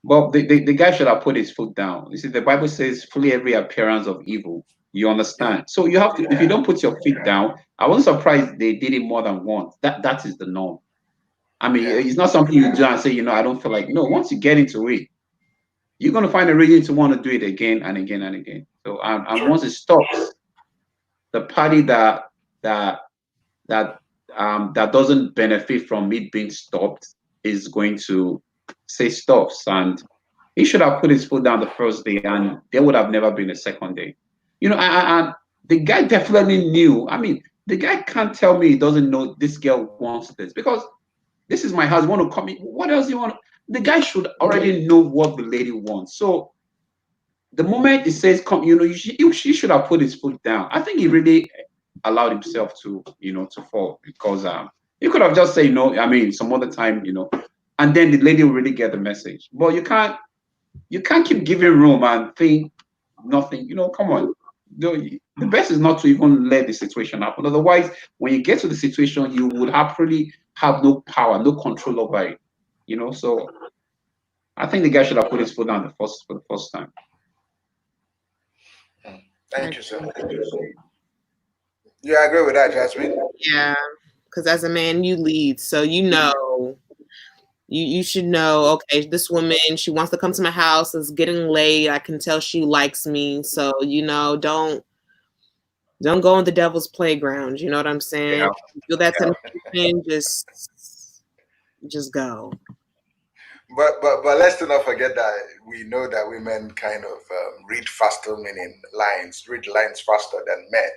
But the guy should have put his foot down. You see, the Bible says, "Flee every appearance of evil." You understand? So you have to. If you don't put your feet down, I wasn't surprised they did it more than once. That is the norm. I mean, it's not something you do and say, I don't feel like. No, once you get into it, you're gonna find a reason to want to do it again and again and again. So and once it stops, the party that doesn't benefit from it being stopped is going to say stops, and he should have put his foot down the first day, and there would have never been a second day. And the guy definitely knew. I mean, the guy can't tell me he doesn't know this girl wants this, because this is my house. You want to come in? What else do you want? The guy should already know what the lady wants. So the moment he says come, she should have put his foot down. I think he really allowed himself to fall, because he could have just said no. I mean, some other time, and then the lady will really get the message. But you can't keep giving room and think nothing. Come on. the best is not to even let the situation happen. Otherwise, when you get to the situation, you would happily have no power, no control over it. So I think the guy should have put his foot down for the first time. Thank you, sir. You agree with that, Jasmine? Yeah, because as a man, you lead, so you should know. Okay, this woman, she wants to come to my house. It's getting late. I can tell she likes me. So don't go on the devil's playground. You know what I'm saying? Yeah. If you feel that temptation, just go. But let's not forget that we know that women kind of read faster, meaning read lines faster than men.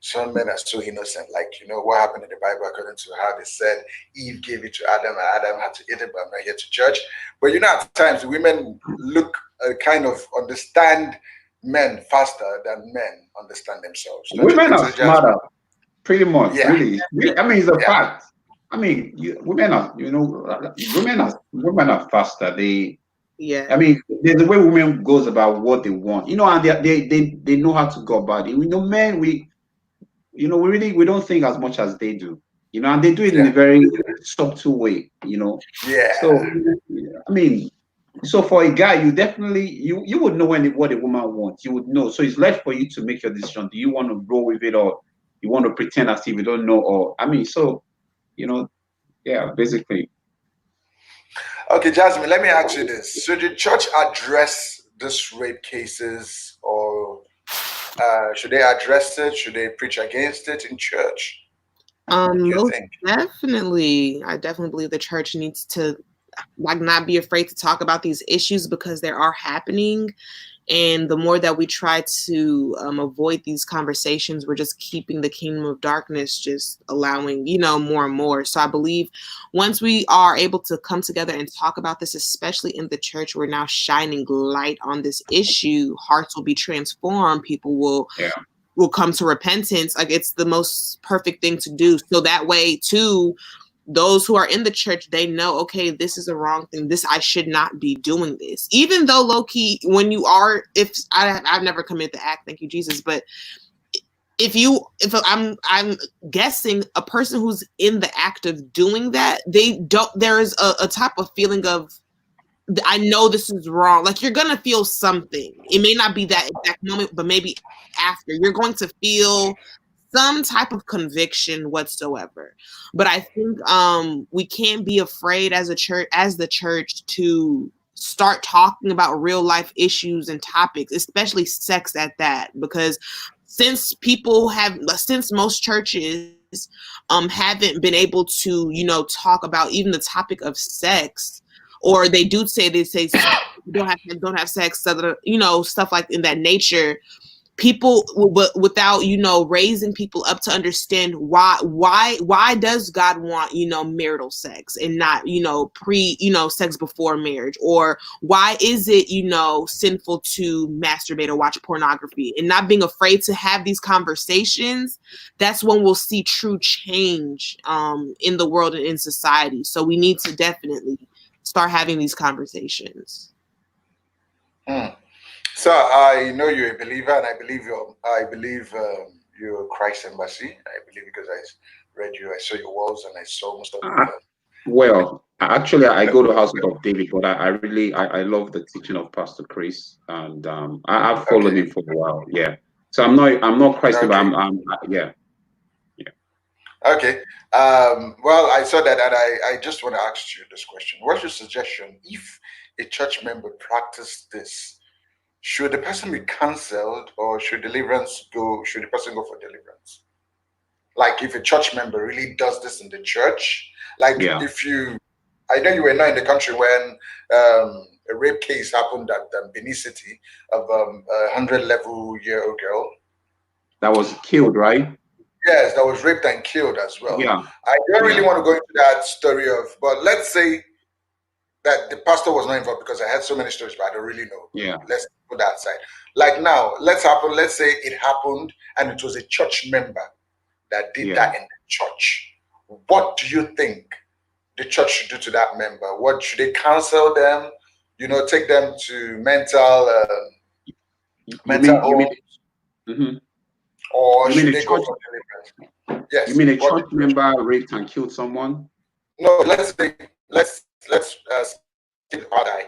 Some men are so innocent, like what happened in the Bible according to how they said Eve gave it to Adam and Adam had to eat it, but I'm not here to judge. But at times women look kind of understand men faster than men understand themselves. Don't you Women think are so, Jasmine? smarter, pretty much. Yeah. Really, I mean, it's a Yeah. fact. I mean, women are, women are faster. Yeah. I mean, there's a way women goes about what they want, and they know how to go about it. Men, we don't think as much as they do, and they do it in a very subtle way, Yeah. So, I mean, so for a guy, you definitely you would know what a woman wants. You would know. So it's left for you to make your decision. Do you want to go with it, or you want to pretend as if you don't know? Or I mean, so yeah, basically. Okay, Jasmine, let me ask you this. Should the church address these rape cases, or should they address it? Should they preach against it in church? What do you Most think? definitely. I definitely believe the church needs to not be afraid to talk about these issues because they are happening. And the more that we try to avoid these conversations, we're just keeping the kingdom of darkness just allowing, more and more. So I believe once we are able to come together and talk about this, especially in the church, we're now shining light on this issue. Hearts will be transformed. People will come to repentance. Like, it's the most perfect thing to do. So that way too, those who are in the church, they know, okay, this is a wrong thing. I should not be doing this. Even though low key, when you are, I've never committed the act, thank you, Jesus. But if I'm guessing a person who's in the act of doing that, there is a type of feeling of, I know this is wrong. Like, you're going to feel something. It may not be that exact moment, but maybe after, you're going to feel some type of conviction whatsoever. But I think we can't be afraid as the church to start talking about real life issues and topics, especially sex at that, because since most churches haven't been able to talk about even the topic of sex, or they say don't have sex, stuff like in that nature. People, without raising people up to understand why does God want marital sex and not sex before marriage, or why is it sinful to masturbate or watch pornography, and not being afraid to have these conversations. That's when we'll see true change in the world and in society. So we need to definitely start having these conversations. So I know you're a believer, and I believe you're Christ Embassy. I believe because I read you, I saw your walls, and I saw most of them. Well, actually, I go to House of David, but I really I love the teaching of Pastor Chris, and I've followed him for a while. Yeah, so I'm not Christ, but I'm yeah. Okay. Well, I saw that, and I just want to ask you this question. What's your suggestion if a church member practiced this? Should the person be cancelled, or should the person go for deliverance? Like, if a church member really does this in the church, like I know you were not in the country when a rape case happened at Benin City of a 100-level-year-old girl that was killed, right? Yes, that was raped and killed as well. Yeah. I don't really want to go into that story but let's say that the pastor was not involved, because I had so many stories, but I don't really know. Yeah. Let's put that aside. Like, now, let's say it happened and it was a church member that did that in the church. What do you think the church should do to that member? What should they counsel them? Take them to mental homes? Mm-hmm. or You mean should a they go church? for deliverance? You Yes. mean a What church member raped and killed someone? No, let's say let's skip the part die.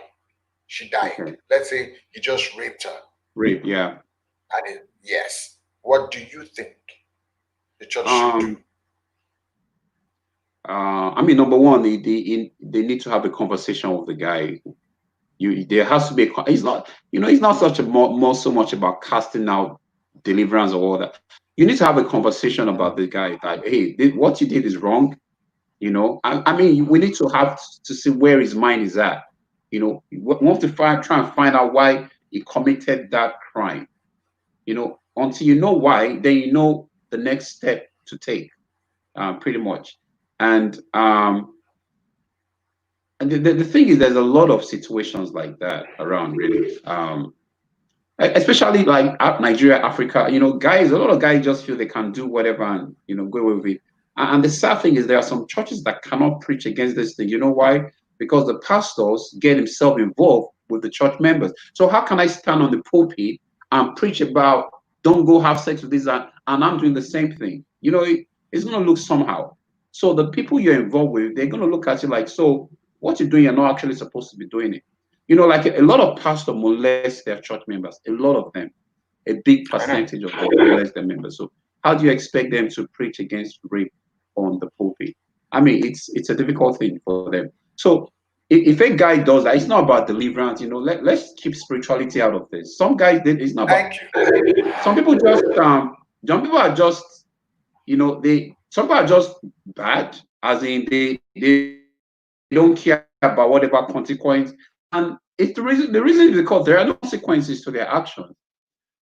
She died. Okay, Let's say he just raped her. rape. Yeah. Yes. What do you think the church should do? Um. I mean, number one, they need to have a conversation with the guy. There has to be it's not, it's not such a more so much about casting out deliverance or all that. You need to have a conversation about the guy that, hey, what you did is wrong. I mean, we need to have to see where his mind is at. We want to try and find out why he committed that crime. Until you know why, then you know the next step to take, pretty much. And the thing is, there's a lot of situations like that around, really. Especially like Nigeria, Africa, guys, a lot of guys just feel they can do whatever and, go away with it. And the sad thing is there are some churches that cannot preach against this thing. You know why? Because the pastors get himself involved with the church members. So how can I stand on the pulpit and preach about don't go have sex with this and I'm doing the same thing? It's going to look somehow. So the people you're involved with, they're going to look at you like, so what you're doing, you're not actually supposed to be doing it. Like a lot of pastors molest their church members, a lot of them, a big I know. percentage of them molest their members. So how do you expect them to preach against rape on the pulpit? I mean, it's a difficult thing for them. So if a guy does that, it's not about deliverance. Let's keep spirituality out of this. Some guys, it's not about. Thank you. Some people just some people are just some people are just bad, as in they don't care about whatever consequence. And it's the reason is because there are no consequences to their actions.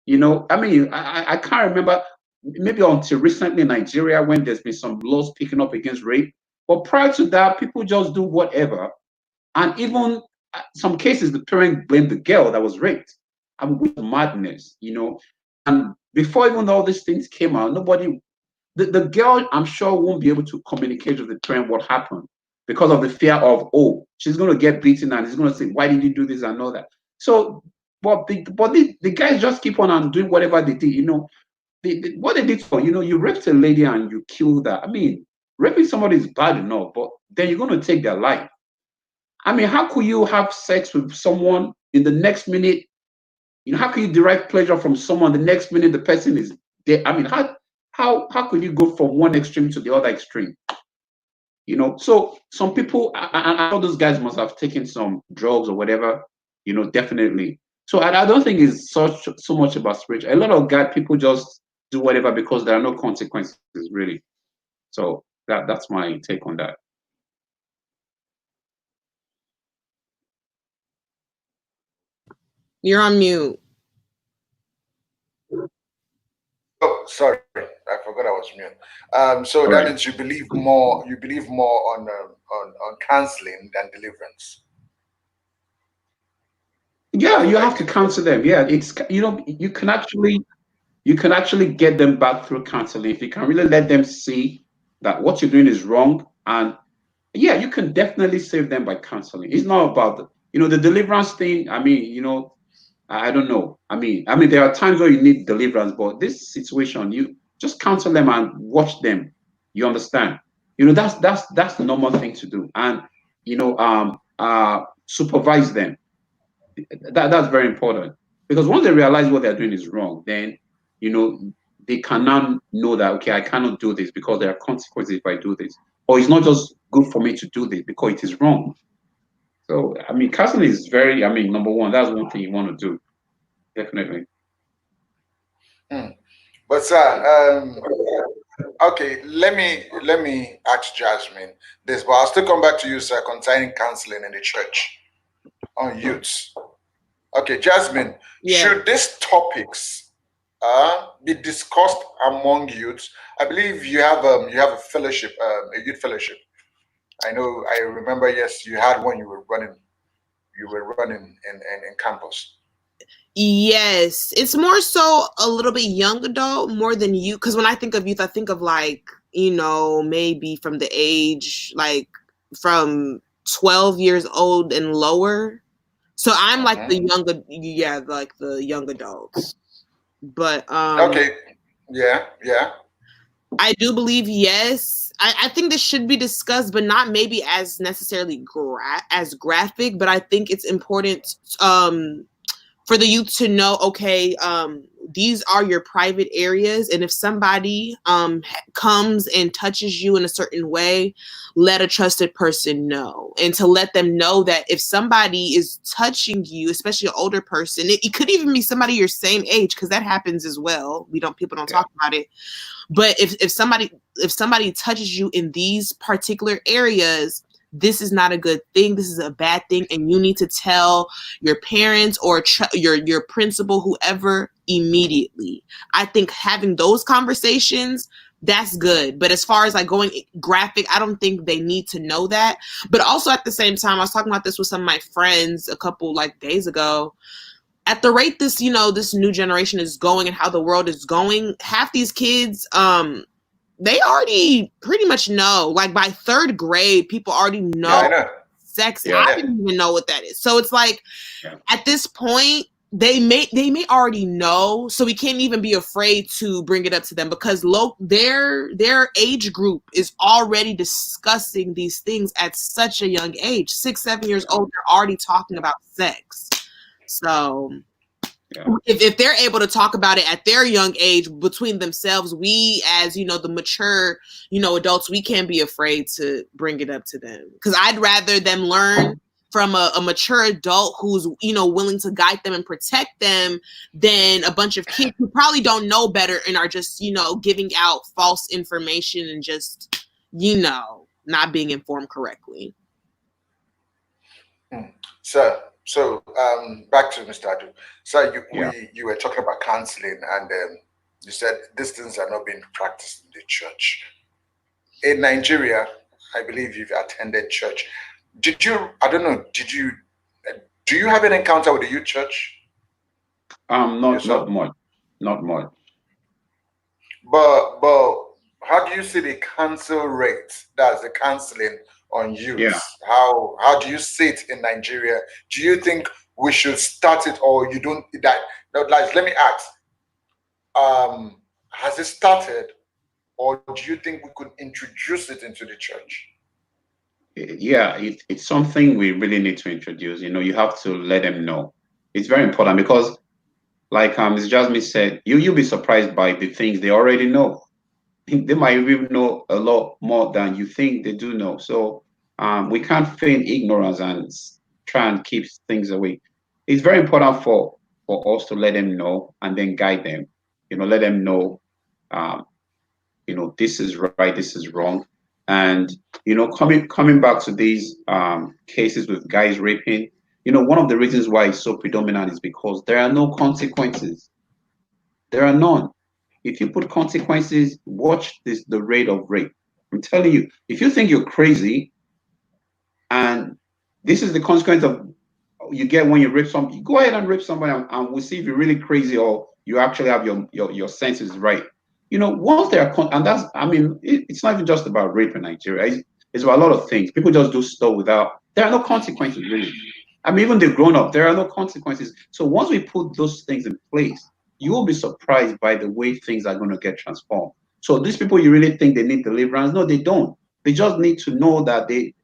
I mean, I can't remember, maybe until recently in Nigeria when there's been some laws picking up against rape. But prior to that, people just do whatever. And even some cases, the parent blamed the girl that was raped. I mean, with madness. And before even all these things came out, the girl, I'm sure, won't be able to communicate with the parent what happened because of the fear of, oh, she's going to get beaten and he's going to say, why did you do this and all that? So, but the guys just keep on and doing whatever they did. What they did for, you raped a lady and you killed her. I mean, raping somebody is bad enough, but then you're going to take their life. I mean, how could you have sex with someone in the next minute? How can you derive pleasure from someone the next minute the person is dead? I mean, how could you go from one extreme to the other extreme? So some people, I know those guys must have taken some drugs or whatever, definitely. So I don't think it's so much about spiritual. A lot of people just do whatever because there are no consequences, really. So that's my take on that. You're on mute. Oh, sorry, I forgot I was mute. So All that right. means you believe more. You believe more on counseling than deliverance. Yeah, That's you what I have to get. counsel them. Yeah, you can actually get them back through counseling if you can really let them see that what you're doing is wrong. And yeah, you can definitely save them by counseling. It's not about the deliverance thing. I mean, I don't know. I mean, there are times where you need deliverance, but this situation, you just counsel them and watch them. You understand? That's the normal thing to do, and supervise them. That's very important because once they realize what they're doing is wrong, then you know they can now know that, okay, I cannot do this because there are consequences if I do this, or it's not just good for me to do this because it is wrong. So I mean, counseling is very. I mean, number one, that's one thing you want to do, definitely. Hmm. But sir, okay, let me ask Jasmine this, but I'll still come back to you, sir, concerning counseling in the church on youths. Okay, Jasmine, Yeah. should these topics be discussed among youths? I believe you have a fellowship, a youth fellowship. I remember. Yes, you had one. You were running. You were running in campus. Yes, it's more so a little bit young adult more than youth. Because when I think of youth, I think of like, maybe from the age like from 12 years old and lower. So I'm like the Mhm. like the young adults. But Okay. Yeah. I do believe, yes. I think this should be discussed, but not maybe as necessarily as graphic. But I think it's important for the youth to know, okay, these are your private areas, and if somebody comes and touches you in a certain way, let a trusted person know, and to let them know that if somebody is touching you, especially an older person, it could even be somebody your same age, because that happens as well. People don't talk about it. But if somebody touches you in these particular areas, this is not a good thing. This is a bad thing, and you need to tell your parents or your principal, whoever, immediately. I think having those conversations, that's good. But as far as like going graphic, I don't think they need to know that. But also at the same time, I was talking about this with some of my friends a couple like days ago. At the rate this new generation is going and how the world is going, half these kids, they already pretty much know. Like by third grade, people already know. Yeah, I know. Sex. Yeah. I didn't even know what that is. So it's like, at this point, they may already know. So we can't even be afraid to bring it up to them, because their age group is already discussing these things at such a young age. 6, 7 years old, they're already talking about sex. So if they're able to talk about it at their young age between themselves, we as, the mature, adults, we can't be afraid to bring it up to them. Because I'd rather them learn from a mature adult who's, willing to guide them and protect them than a bunch of kids who probably don't know better and are just, giving out false information and just, not being informed correctly. So back to Mr. Adu. So you were talking about counseling, and you said these things are not being practiced in the church. In Nigeria, I believe you've attended church. Do you have an encounter with the youth church? Not much. But how do you see the cancel rate? That's the counseling on youth. Yeah. How do you see it in Nigeria? Do you think we should start it, or you don't? Let me ask. Has it started, or do you think we could introduce it into the church? Yeah, it's something we really need to introduce. You have to let them know. It's very important because, like Ms. Jasmine said, you'll be surprised by the things they already know. They might even know a lot more than you think they do know. So we can't feign ignorance and try and keep things away. It's very important for us to let them know and then guide them. Let them know, this is right, this is wrong. And, coming back to these cases with guys raping, one of the reasons why it's so predominant is because there are no consequences. There are none. If you put consequences, watch the rate of rape. I'm telling you, if you think you're crazy, and this is the consequence of you get when you rape somebody, go ahead and rape somebody, and we'll see if you're really crazy or you actually have your senses right. Once they are, and that's, it's not even just about rape in Nigeria. It's about a lot of things. People just do stuff there are no consequences, really. Even they've grown up, there are no consequences. So once we put those things in place, you will be surprised by the way things are going to get transformed. So these people, you really think they need deliverance? No, they don't. They just need to know that they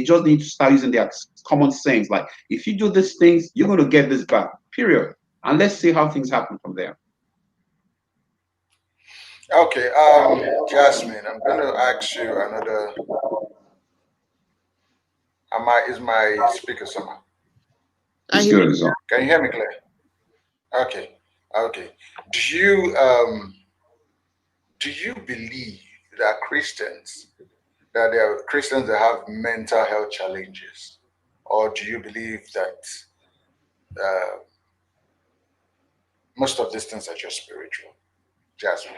just need to start using their common sense. Like, if you do these things, you're going to get this back, period. And let's see how things happen from there. Okay, Jasmine, I'm going to ask you another. Is my speaker somehow? It's good. Can you hear me clear? Okay. Do you believe that there are Christians that have mental health challenges, or do you believe that most of these things are just spiritual? Jasmine.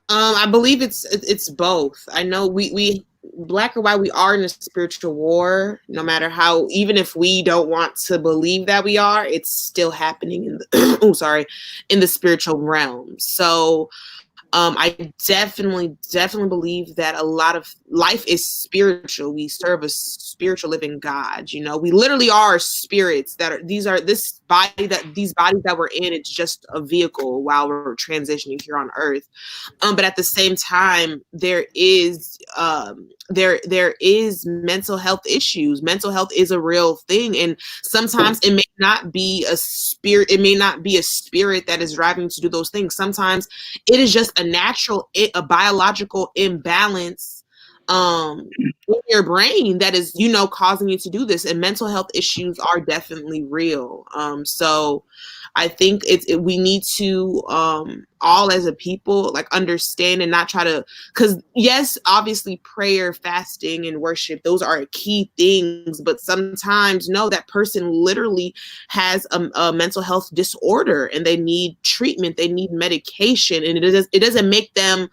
I believe it's both. I know we black or white, we are in a spiritual war. No matter how, even if we don't want to believe that we are, it's still happening in the in the spiritual realm. So I definitely believe that a lot of life is spiritual. We serve a spiritual living God. We literally are spirits that are, this these bodies that we're in, it's just a vehicle while we're transitioning here on Earth. But at the same time, there is mental health issues. Mental health is a real thing, and sometimes it may not be a spirit. It may not be a spirit that is driving you to do those things. Sometimes it is just a biological imbalance in your brain that is, causing you to do this. And mental health issues are definitely real. So I think we need to all as a people like understand and not try to, because yes, obviously prayer, fasting, and worship, those are key things, but sometimes no, that person literally has a mental health disorder and they need treatment, they need medication, and it doesn't make them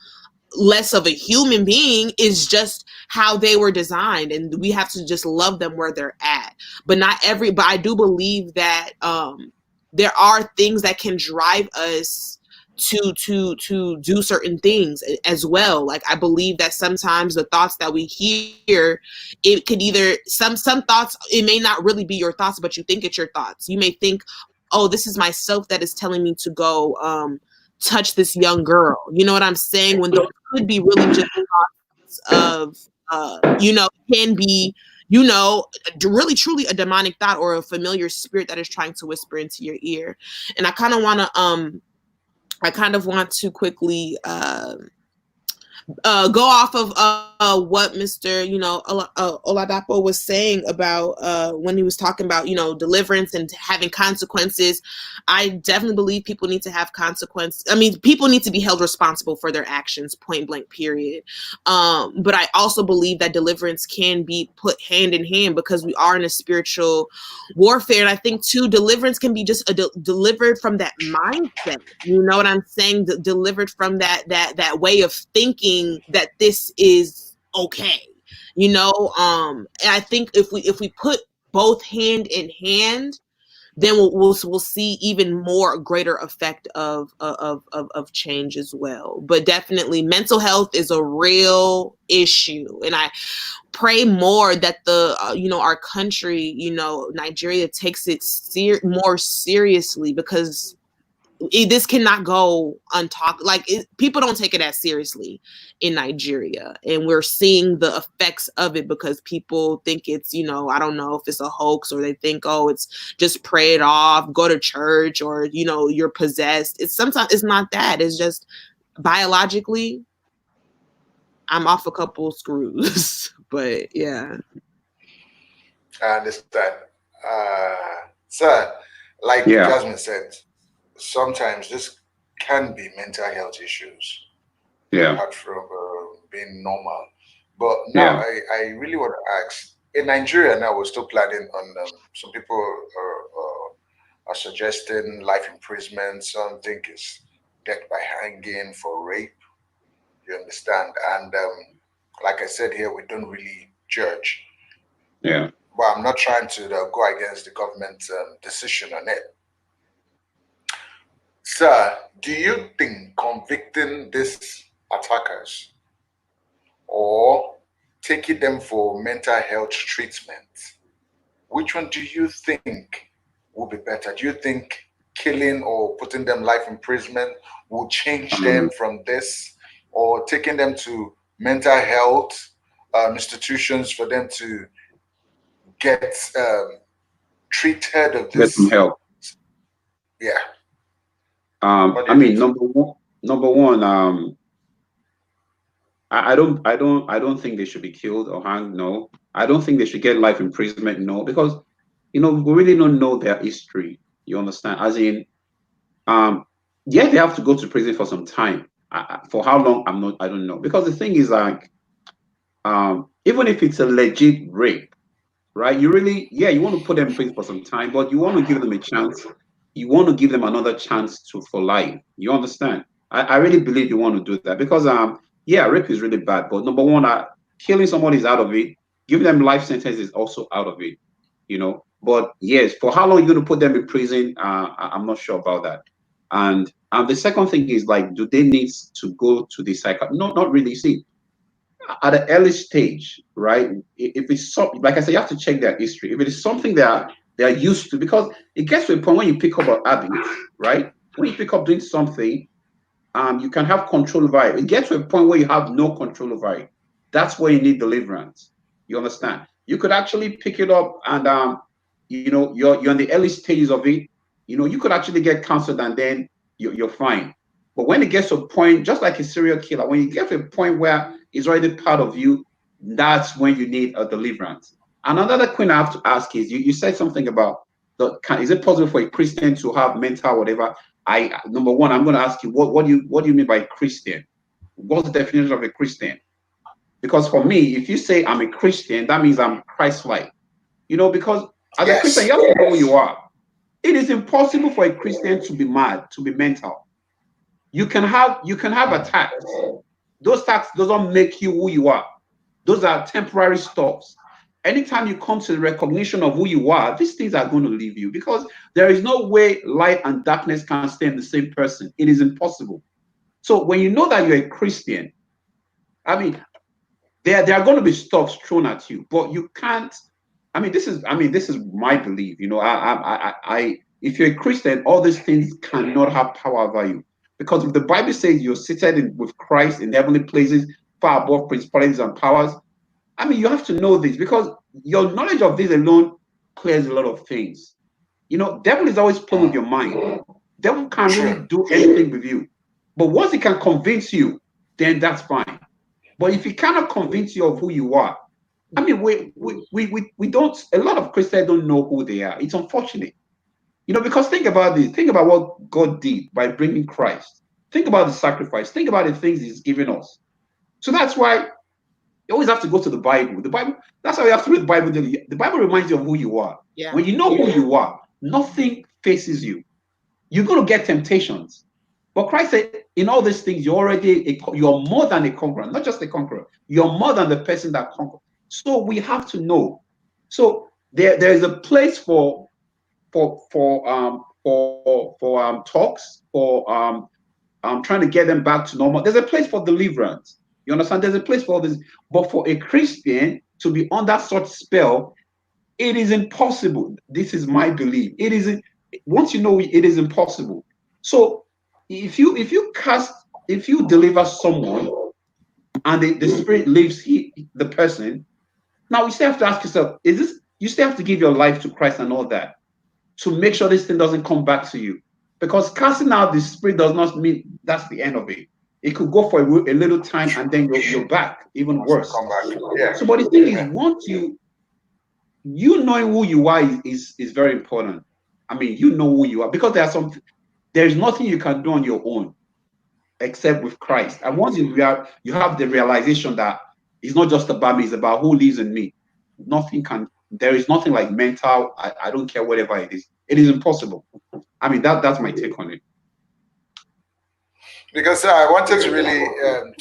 less of a human being. Is just how they were designed, and we have to just love them where they're at. But I do believe that there are things that can drive us to do certain things as well. Like I believe that sometimes the thoughts that we hear, it could either some thoughts, it may not really be your thoughts, but you think it's your thoughts. You may think, oh, this is myself that is telling me to go touch this young girl. You know what I'm saying? When those could be really just thoughts of can be, really truly a demonic thought or a familiar spirit that is trying to whisper into your ear. And I kind of want to quickly go off of what Mr. Oladapo was saying about when he was talking about deliverance and having consequences. I definitely believe people need to have consequences. I mean, people need to be held responsible for their actions, point blank, period. But I also believe that deliverance can be put hand in hand because we are in a spiritual warfare, and I think too, deliverance can be just delivered from that mindset. You know what I'm saying? Delivered from that way of thinking that this is okay, and I think if we put both hand in hand, then we'll see even more greater effect of change as well. But definitely mental health is a real issue, and I pray more that our country, Nigeria, takes it more seriously, because this cannot go untalked. Like people don't take it as seriously in Nigeria, and we're seeing the effects of it because people think it's, I don't know if it's a hoax, or they think, oh, it's just pray it off, go to church, or you're possessed. Sometimes it's not that. It's just biologically I'm off a couple screws. But yeah, I understand. Sir, like Yeah. Jasmine said, sometimes this can be mental health issues Yeah. apart from being normal. But now Yeah. I really want to ask, in Nigeria now, we're still planning on some people are suggesting life imprisonment. Some think it's death by hanging for rape. You understand? And like I said here, we don't really judge. Yeah. But I'm not trying to go against the government decision on it. Sir, do you think convicting these attackers or taking them for mental health treatment, which one do you think will be better? Do you think killing or putting them life imprisonment will change them Um, from this, or taking them to mental health institutions for them to get treated of get some this? help. Yeah, what do I you think, mean, sir? number one, I don't think they should be killed or hanged. No, I don't think they should get life imprisonment. No, because we really don't know their history. You understand? As in, um, yeah, they have to go to prison for some time. For how long? I don't know. Because the thing is, like, even if it's a legit rape, right? You really, yeah, you want to put them in prison for some time, but you want to give them a chance. You want to give them another chance for life. You understand? I really believe you want to do that because yeah, rape is really bad. But number one, killing somebody is out of it. Giving them life sentence is also out of it. But yes, for how long you're going to put them in prison, I'm not sure about that. And the second thing is, like, do they need to go to the psych? No, not really. See, at an early stage, right? If it's like I said, you have to check their history. If it is something that They are used to, because it gets to a point when you pick up an habit, right? When you pick up doing something, you can have control over it. It gets to a point where you have no control over it. That's where you need deliverance. You understand? You could actually pick it up, and you're in the early stages of it. You could actually get counseled, and then you're fine. But when it gets to a point, just like a serial killer, when you get to a point where it's already part of you, that's when you need a deliverance. And another question I have to ask is, you said something about is it possible for a Christian to have mental whatever? Number one, I'm going to ask you, what do you mean by Christian? What's the definition of a Christian? Because for me, if you say I'm a Christian, that means I'm Christ-like. Because as a Christian, you Yes. have to know who you are. It is impossible for a Christian to be mad, to be mental. You can have attacks. Those attacks doesn't make you who you are. Those are temporary stops. Anytime you come to the recognition of who you are, these things are going to leave you, because there is no way light and darkness can stay in the same person. It is impossible. So when you know that you're a Christian, I mean, there are going to be stuff thrown at you, but you can't. This is my belief. If you're a Christian, all these things cannot have power over you, because if the Bible says you're seated with Christ in heavenly places, far above principalities and powers, you have to know this, because your knowledge of this alone clears a lot of things. Devil is always playing with your mind. Devil can't really True. do anything with you, but once he can convince you, then that's fine. But if he cannot convince you of who you are, we don't. A lot of Christians don't know who they are. It's unfortunate, because think about this. Think about what God did by bringing Christ. Think about the sacrifice. Think about the things He's given us. So that's why you always have to go to the Bible. The Bible. That's how you have to read the Bible daily. The Bible reminds you of who you are. Yeah. When you know who you are, nothing faces you. You're going to get temptations. But Christ said, in all these things, you're more than a conqueror, not just a conqueror. You're more than the person that conquers. So we have to know. So there is a place for talks, for trying to get them back to normal. There's a place for deliverance. You understand? There's a place for all this. But for a Christian to be under such spell, it is impossible. This is my belief. It is, once you know it, it is impossible. So if you deliver someone and the spirit leaves the person, now you still have to ask yourself, you still have to give your life to Christ and all that to make sure this thing doesn't come back to you. Because casting out the spirit does not mean that's the end of it. It could go for a little time, and then you're back, even worse. Come back. Yeah. So, but the thing is, once you knowing who you are is very important. You know who you are, because there is nothing you can do on your own except with Christ. And once you have the realization that it's not just about me, it's about who lives in me. There is nothing like mental. I don't care whatever it is. It is impossible. That's my take on it. Because I wanted to really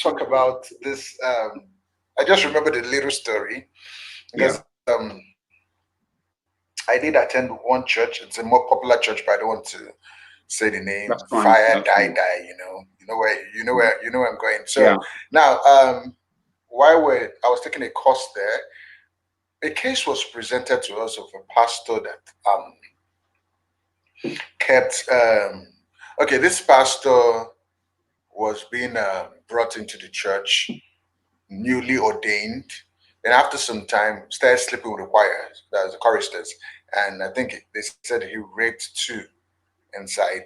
talk about this. I just remembered a little story Yeah, because I did attend one church. It's a more popular church, but I don't want to say the name. that's fine. Fire, That's die, fine. die. You know where I'm going. Yeah. So now, I was taking a course there, a case was presented to us of a pastor that kept. Okay, this pastor was being brought into the church, newly ordained. Then after some time, started sleeping with the choirs, the choristers, and I think they said he raped two inside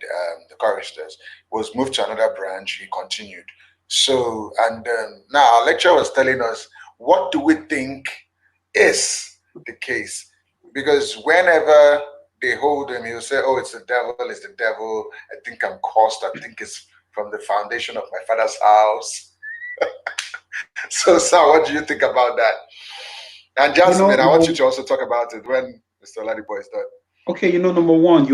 the choristers. Was moved to another branch. He continued. So, and now our lecturer was telling us, what do we think is the case? Because whenever they hold him, he'll say, "Oh, it's the devil! It's the devil! I think I'm cursed. I think it's from the foundation of my father's house." So, Sir, what do you think about that? And Jasmine, I want you Number to also talk about it when Mr. Ladipo is done. Okay, number one,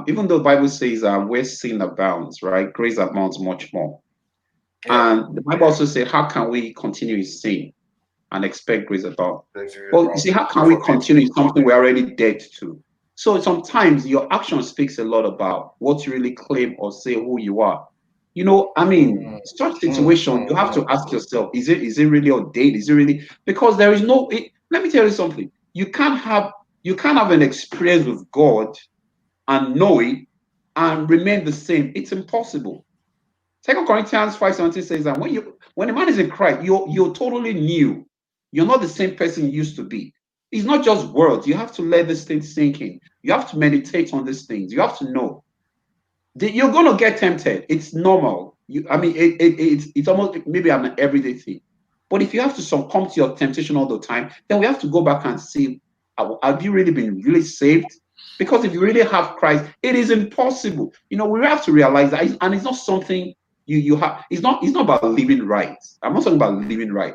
even though the Bible says where sin abounds, right, grace abounds much more. Yeah, And the Bible also said, how can we continue in sin and expect grace abound? basically Well, you about see, how can God we forbid. continue in something we're already dead to? So sometimes your action speaks a lot about what you really claim or say who you are. Such Mm, situation, you have to ask yourself, is it really ordained? Is it really, because there is no Let me tell you something. You can't have an experience with God and know it and remain the same. It's impossible. Second Corinthians 5:17 says that when a man is in Christ, you're totally new. You're not the same person you used to be. It's not just words. You have to let this thing sink in. You have to meditate on these things. You have to know that you're going to get tempted. It's normal. It's almost maybe an everyday thing. But if you have to succumb to your temptation all the time, then we have to go back and see, have you really been really saved? Because if you really have Christ, it is impossible. We have to realize that, and it's not something you have. It's not about living right. I'm not talking about living right.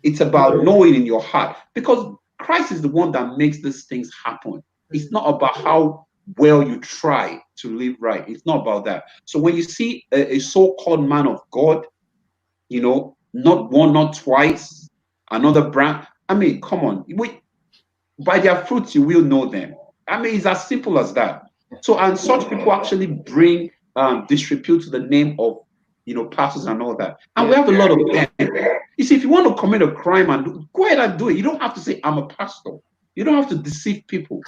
It's about knowing in your heart, because Christ is the one that makes these things happen. It's not about how well you try to live right. It's not about that. So when you see a so-called man of God, not one, not twice, another brand. I mean, come on. By their fruits, you will know them. I mean, it's as simple as that. So, and such people actually bring disrepute to the name of, pastors and all that. And we have a lot of them. You see, if you want to commit a crime go ahead and do it. You don't have to say, I'm a pastor. You don't have to deceive people.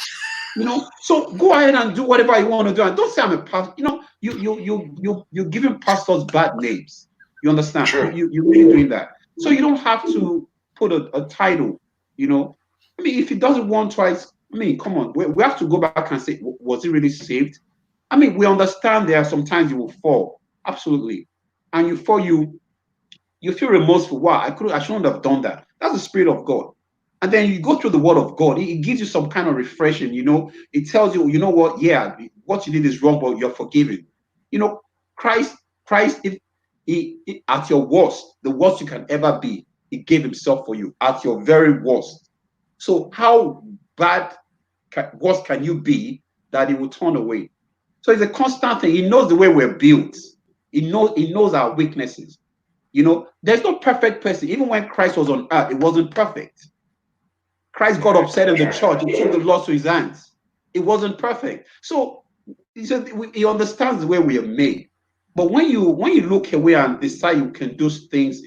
So go ahead and do whatever you want to do, and don't say I'm a pastor. You're giving pastors bad names. You understand? Sure. You're really doing that. So you don't have to put a title. I mean, if he does it once, twice, I mean, come on. We have to go back and say, was he really saved? I mean, we understand there are sometimes you will fall, absolutely, and you fall, you feel remorseful. Wow, I shouldn't have done that. That's the Spirit of God. And then you go through the Word of God. It gives you some kind of refreshing. It tells you, you know what? Yeah, what you did is wrong, but you're forgiven. Christ, if he at your worst, the worst you can ever be, he gave himself for you at your very worst. So how bad, worse can you be that he will turn away? So it's a constant thing. He knows the way we're built. He knows our weaknesses. There's no perfect person. Even when Christ was on earth, it wasn't perfect. Christ got upset in the church. He took the law to his hands. It wasn't perfect. So he understands the way we are made. But when you look away and decide you can do things,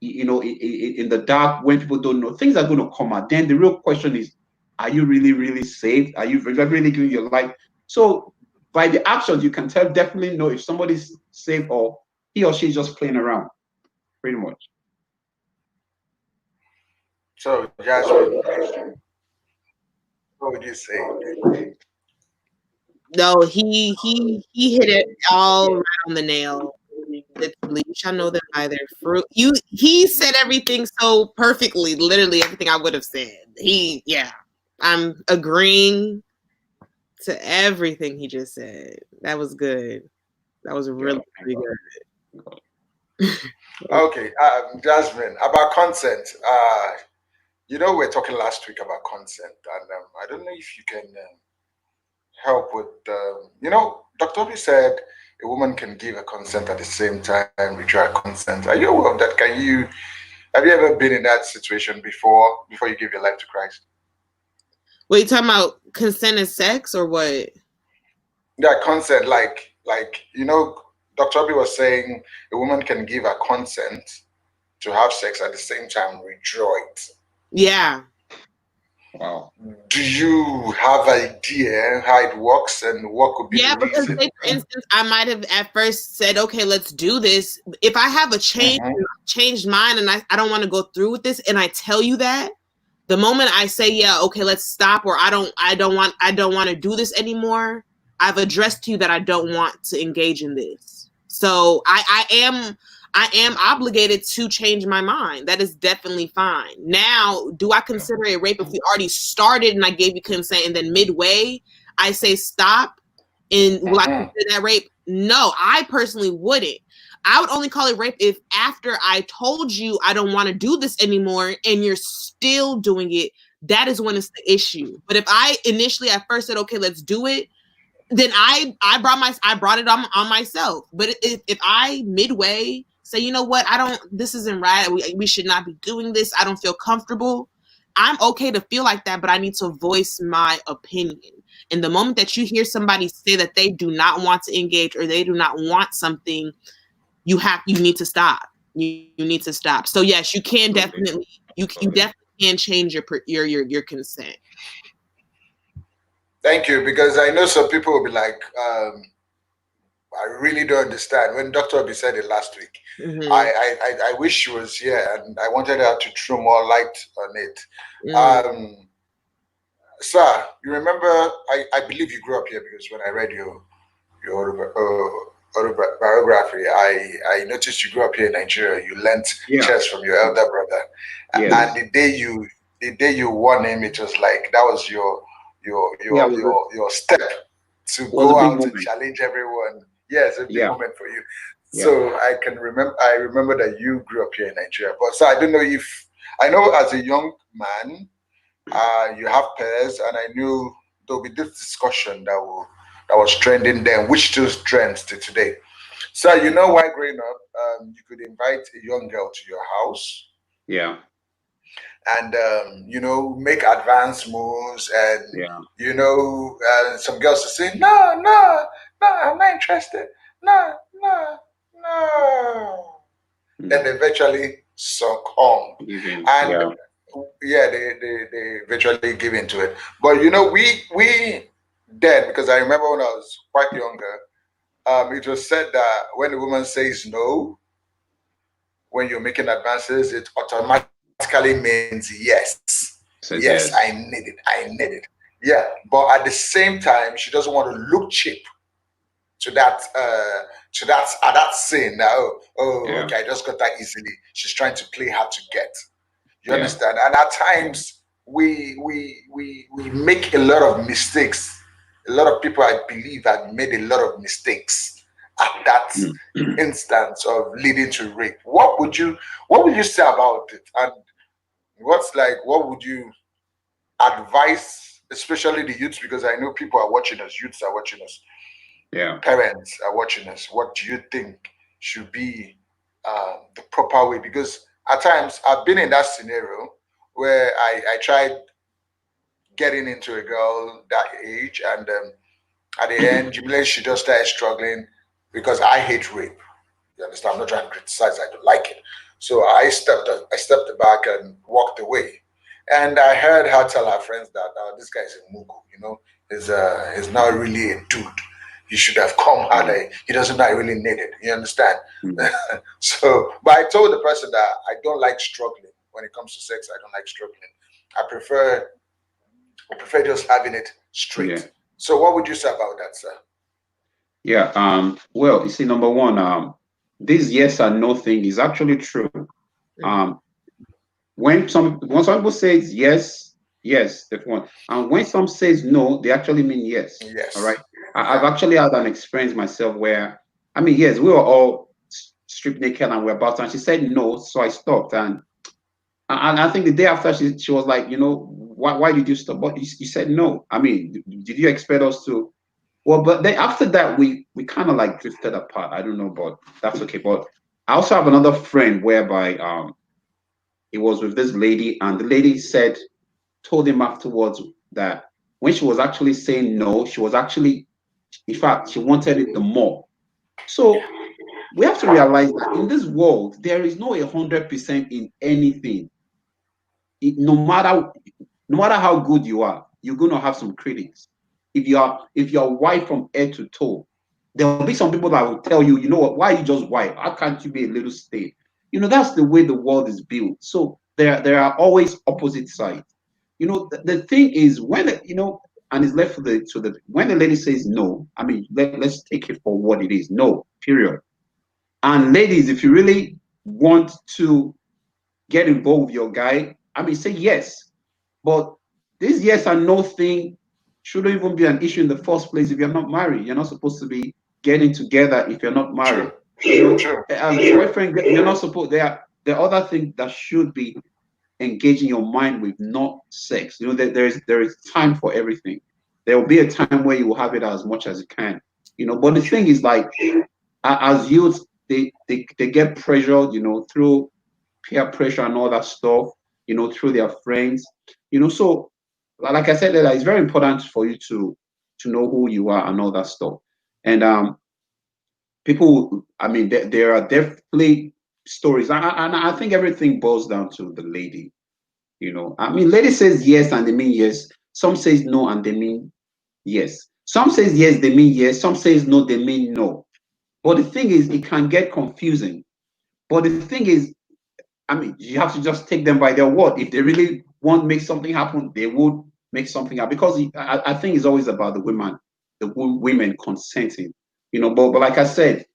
in the dark, when people don't know, things are going to come out. Then the real question is, are you really, really saved? Are you really giving your life? So by the actions, you can definitely know if somebody's saved or he or she is just playing around, pretty much. So, Jasmine, what would you say? No, he hit it all right on the nail. Literally, you shall know them by their fruit. He said everything so perfectly, literally everything I would have said. I'm agreeing to everything he just said. That was good. That was really good. Okay, Jasmine, about consent. We're talking last week about consent, and I don't know if you can help with. Dr. Obi said a woman can give a consent at the same time withdraw consent. Are you aware of that? Have you ever been in that situation before you give your life to Christ? Wait, you talking about consent and sex or what? Yeah, consent, like Dr. Obi was saying a woman can give a consent to have sex at the same time, withdraw it. Yeah. Wow. Do you have an idea how it works and what could be the reason? Because for instance, I might have at first said, okay, let's do this. If I have a changed mind and I don't want to go through with this, and I tell you that, the moment I say, yeah, okay, let's stop, or I don't want to do this anymore, I've addressed to you that I don't want to engage in this. So I am obligated to change my mind. That is definitely fine. Now, do I consider it rape if we already started and I gave you consent and then midway I say stop? And will I consider that rape? No, I personally wouldn't. I would only call it rape if after I told you I don't want to do this anymore and you're still doing it, that is when it's the issue. But if I initially at first said, okay, let's do it, then I brought it on myself. But if I midway say, you know what, this isn't right, we should not be doing this, I don't feel comfortable, I'm okay to feel like that, but I need to voice my opinion. And the moment that you hear somebody say that they do not want to engage or they do not want something, you need to stop. You need to stop. So yes, you can definitely can change your consent. Thank you, because I know some people will be like, I really don't understand. When Dr. Obi said it last week, Mm-hmm. I wish she was here, and I wanted her to throw more light on it. Sir, you remember, I believe you grew up here, because when I read your autobiography, I noticed you grew up here in Nigeria. You learnt chess from your elder brother, and the day you won him, it was like that was your step to go out and challenge everyone. Yes, a big moment for you. So I remember that you grew up here in Nigeria. But so I don't know if I know as a young man, you have peers, and I knew there'll be this discussion that was trending then, which still trends to today. So you know why growing up, you could invite a young girl to your house. Yeah. And make advanced moves, and some girls are saying no, no, no, I'm not interested, no, no, no, and eventually succumb, and they eventually give into it. But we then, because I remember when I was quite younger, it was said that when a woman says no when you're making advances, it automatically means yes. Yes, I need it. I need it. Yeah. But at the same time, she doesn't want to look cheap to that scene. Now, okay, I just got that easily. She's trying to play hard to get. You understand? And at times we make a lot of mistakes. A lot of people, I believe, have made a lot of mistakes at that instance of leading to rape. What would you say about it? And what would you advise, especially the youths, because I know people are watching us, youths are watching us, parents are watching us. What do you think should be the proper way? Because at times I've been in that scenario where I tried getting into a girl that age, and at the end, she just started struggling because I hate rape. You understand? I'm not trying to criticize. I don't like it. So I stepped back and walked away. And I heard her tell her friends that this guy is a mugu. He's not really a dude. He should have come harder. He doesn't not really need it. You understand? So, but I told the person that I don't like struggling when it comes to sex. I don't like struggling. I prefer just having it straight. So, what would you say about that, sir? Yeah. Well, you see, number one, this yes and no thing is actually true. When some people says yes, that's one. And when some says no, they actually mean yes. Yes. All right. I've actually had an experience myself where, I mean, yes, we were all stripped naked and we're about to, and she said no, so I stopped. And I think the day after she was like, why did you stop? But you said no. I mean, did you expect us to? Well, but then after that, we kind of like drifted apart. I don't know, but that's okay. But I also have another friend whereby he was with this lady, and the lady told him afterwards that when she was actually saying no, she was actually, in fact, she wanted it the more. So we have to realize that in this world, there is no 100% in anything. No matter how good you are, you're going to have some critics. If you're white from head to toe, there'll be some people that will tell you, you know what, why are you just white? How can't you be a little state? That's the way the world is built. So there are always opposite sides. The thing is when and it's left to the when the lady says no, I mean let's take it for what it is. No, period. And ladies, if you really want to get involved with your guy, I mean say yes. But this yes and no thing shouldn't even be an issue in the first place if you're not married. You're not supposed to be getting together if you're not married. True. Boyfriend, you're not supposed. There are other things that should be engaging your mind with, not sex. There is time for everything. There will be a time where you will have it as much as you can. But the thing is, like, as youths, they get pressured, through peer pressure and all that stuff, through their friends, so like I said, that it's very important for you to know who you are and all that stuff. And people, I mean, there are definitely stories, and I think everything boils down to the lady. You know, I mean, lady says yes and they mean yes. Some says no and they mean yes. Some says yes, they mean yes. Some says no, they mean no. But the thing is, it can get confusing. But the thing is, I mean, you have to just take them by their word. If they really want to make something happen, they would make something happen. Because I think it's always about the women consenting. You know, but like I said,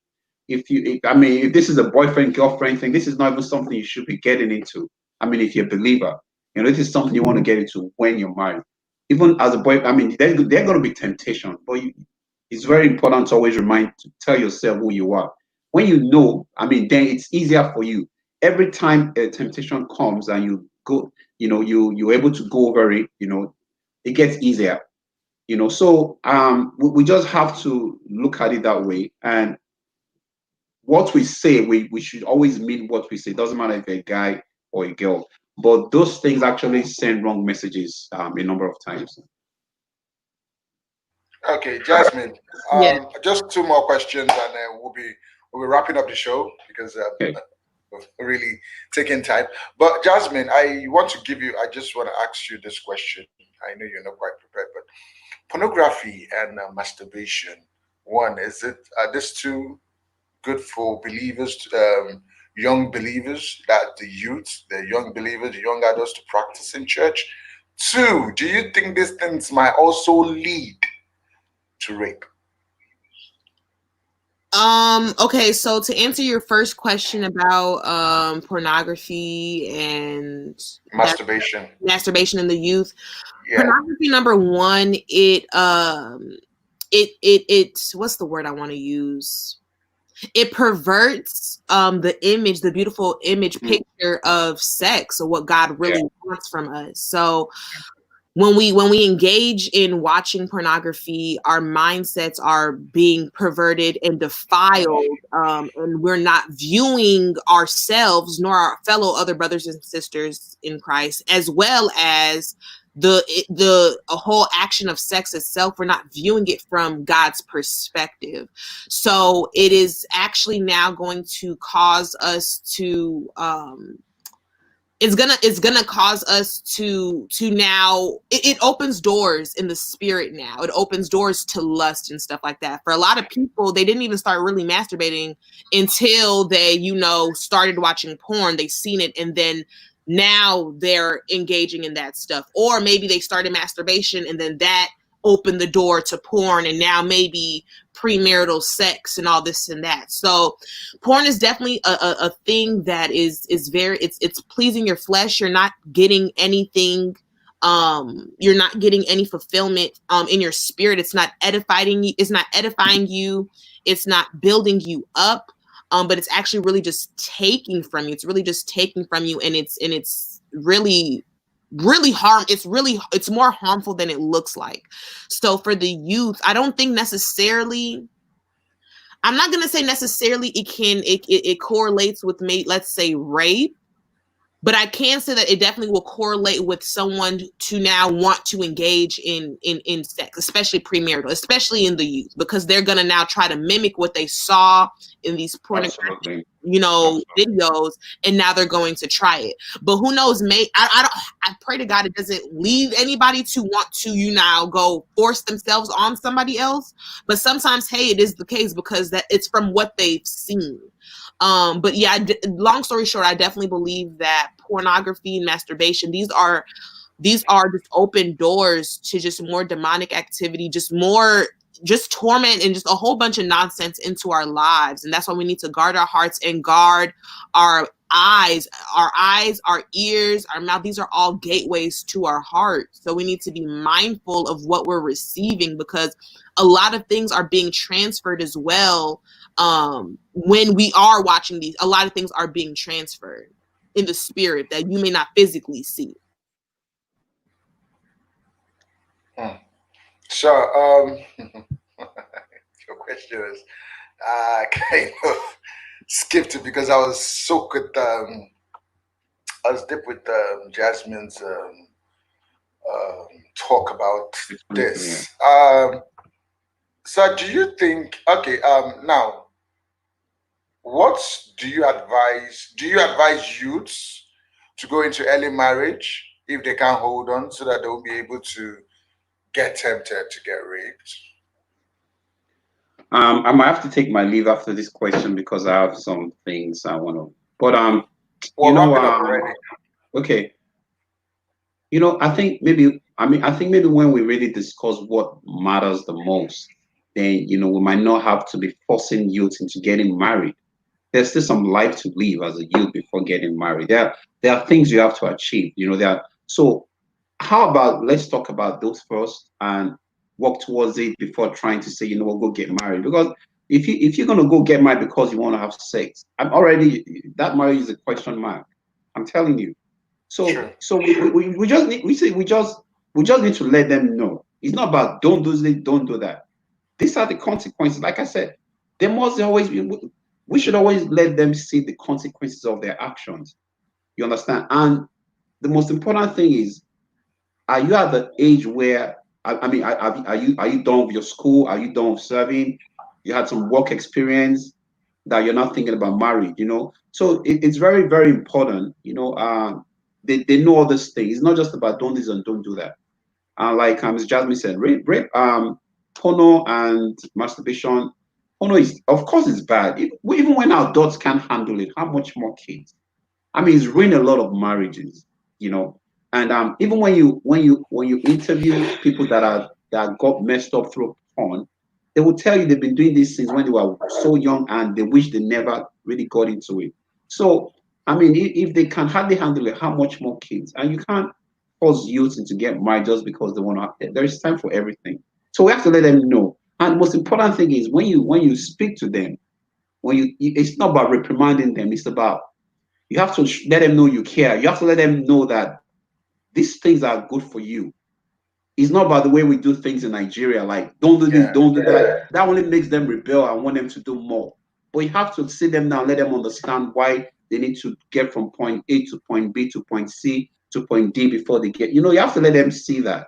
I mean, if this is a boyfriend girlfriend thing, this is not even something you should be getting into. I mean, if you're a believer, you know, this is something you want to get into when you're married. Even as a boy, I mean, there's going to be temptation, but it's very important to always tell yourself who you are. When you know, I mean, then it's easier for you. Every time a temptation comes and you go, you know, you're able to go over it, you know, it gets easier. You know, so we just have to look at it that way. And what we say, we should always mean what we say. It doesn't matter if you're a guy or a girl. But those things actually send wrong messages a number of times. Okay, Jasmine. Yeah. Just two more questions, and then we'll be wrapping up the show because Okay. we're really taking time. But Jasmine, I want to give you. I just want to ask you this question. I know you're not quite prepared, but pornography and masturbation. One, is it are these two good for believers, young believers, that the young believers, the young adults to practice in church? Two, do you think these things might also lead to rape? Okay, so to answer your first question about pornography and Masturbation. masturbation in the youth, Yeah. pornography, number one, it what's the word I want to use? It perverts the image, the beautiful image picture of sex, or what God really wants from us. So when we engage in watching pornography, our mindsets are being perverted and defiled, and we're not viewing ourselves nor our fellow other brothers and sisters in Christ, as well as a whole action of sex itself. We're not viewing it from God's perspective. So it is actually now going to cause us to it's gonna cause us to now it opens doors in the spirit. Now it opens doors to lust and stuff like that. For a lot of people, they didn't even start really masturbating until they, you know, started watching porn. They seen it, and then now they're engaging in that stuff. Or maybe they started masturbation and then that opened the door to porn, and now maybe premarital sex and all this and that. So porn is definitely a thing that is very, it's pleasing your flesh. You're not getting anything, you're not getting any fulfillment in your spirit. It's not edifying you, it's not building you up, but it's actually really just taking from you. It's really just taking from you, and it's really it's more harmful than it looks like. So for the youth, I'm not going to say necessarily it correlates with, let's say, rape, but I can say that it definitely will correlate with someone to now want to engage in sex, especially premarital, especially in the youth, because they're going to now try to mimic what they saw in these pornographic, videos, and now they're going to try it. But who knows? I pray to God it doesn't lead anybody to want to go force themselves on somebody else. But sometimes, hey, it is the case because that it's from what they've seen. But yeah, long story short, I definitely believe that pornography and masturbation, these are just open doors to just more demonic activity, just torment, and just a whole bunch of nonsense into our lives. And that's why we need to guard our hearts and guard our eyes, our ears, our mouth. These are all gateways to our heart. So we need to be mindful of what we're receiving, because a lot of things are being transferred as well. When we are watching these, a lot of things are being transferred in the spirit that you may not physically see. So, your question is, I kind of skipped it because I was so good. I was deep with Jasmine's talk about this. So, do you think? Okay, now, what do you advise? Do you advise youths to go into early marriage, if they can't hold on, so that they'll be able to get tempted to get raped? I might have to take my leave after this question because I have some things I want to. But you We're know, wrapping up already. okay. You know, I think maybe. I mean, I think maybe when we really discuss what matters the most, then we might not have to be forcing youth into getting married. There's still some life to live as a youth before getting married. There are things you have to achieve. So how about let's talk about those first and work towards it before trying to say, what, go get married. Because if you're gonna go get married because you want to have sex, I'm already that marriage is a question mark. I'm telling you. So True. so we just need we just need to let them know. It's not about don't do this, don't do that. These are the consequences. Like I said, there must always be. We should always let them see the consequences of their actions. You understand? And the most important thing is, are you at the age where I mean, are you done with your school? Are you done with serving? You had some work experience that you're not thinking about marriage. So it's very, very important. They know all these things. It's not just about don't this and don't do that. Like Ms. Jasmine said, rape, porno and masturbation. Porno is, of course, it's bad. Even when our adults can't handle it, how much more kids? I mean, it's ruined a lot of marriages, you know. And even when you interview people that got messed up through porn, they will tell you they've been doing these things when they were so young and they wish they never really got into it. So I mean, if they can hardly handle it, how much more kids? And you can't force youth to get married just because they want to. There is time for everything. So we have to let them know. And the most important thing is when you speak to them, it's not about reprimanding them. It's about you have to let them know you care. You have to let them know that these things are good for you. It's not about the way we do things in Nigeria, like don't do this, Yeah. don't do that. That only makes them rebel and want them to do more. But you have to sit them down, let them understand why they need to get from point A to point B to point C to point D before they get. You have to let them see that.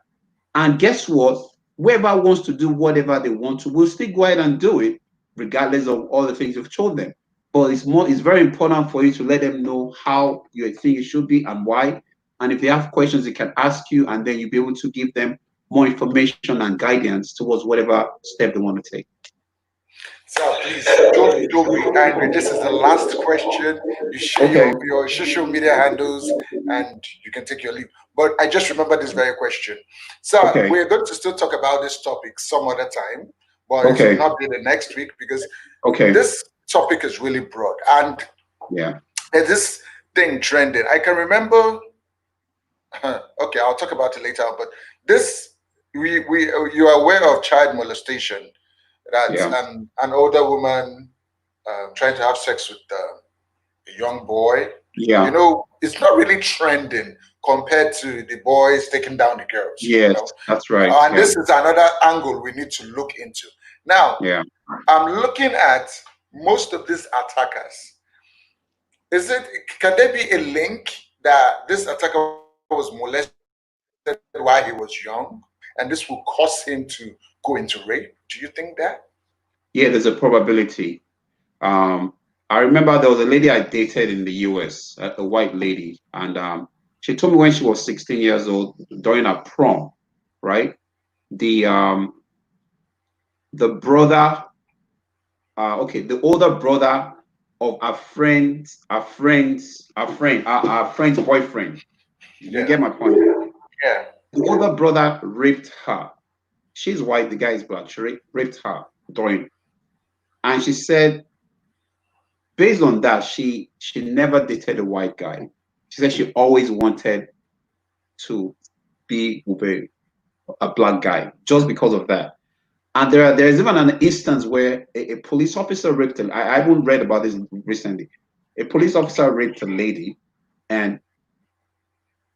And guess what? Whoever wants to do whatever they want to will still go ahead and do it, regardless of all the things you've told them. But it's very important for you to let them know how you think it should be and why. And if they have questions, they can ask you, and then you'll be able to give them more information and guidance towards whatever step they want to take. So please don't be angry. This is the last question. You share Okay. your social media handles and you can take your leave. But I just remember this very question. So Okay. we're going to still talk about this topic some other time, but it will Okay. not be the next week because Okay. this topic is really broad and Yeah. this thing trending. I can remember. Okay, I'll talk about it later. But this, we you are aware of child molestation? That Yeah. an older woman trying to have sex with a young boy. Yeah. It's not really trending compared to the boys taking down the girls. Yes, that's right. And Yeah. this is another angle we need to look into. Now, Yeah. I'm looking at most of these attackers. Can there be a link that this attacker was molested while he was young, and this will cause him to go into rape? Do you think that? Yeah, there's a probability. Um, I remember there was a lady I dated in the US, a white lady, and she told me when she was 16 years old during a prom, right? The the brother, okay, the older brother of our friend's boyfriend. You Yeah, get my point? yeah. The older brother raped her. She's white, the guy is black. She raped her during, and she said based on that, she never dated a white guy. She said she always wanted to be with a black guy just because of that. And there's even an instance where a police officer raped a I haven't read about this recently. A police officer raped a lady, and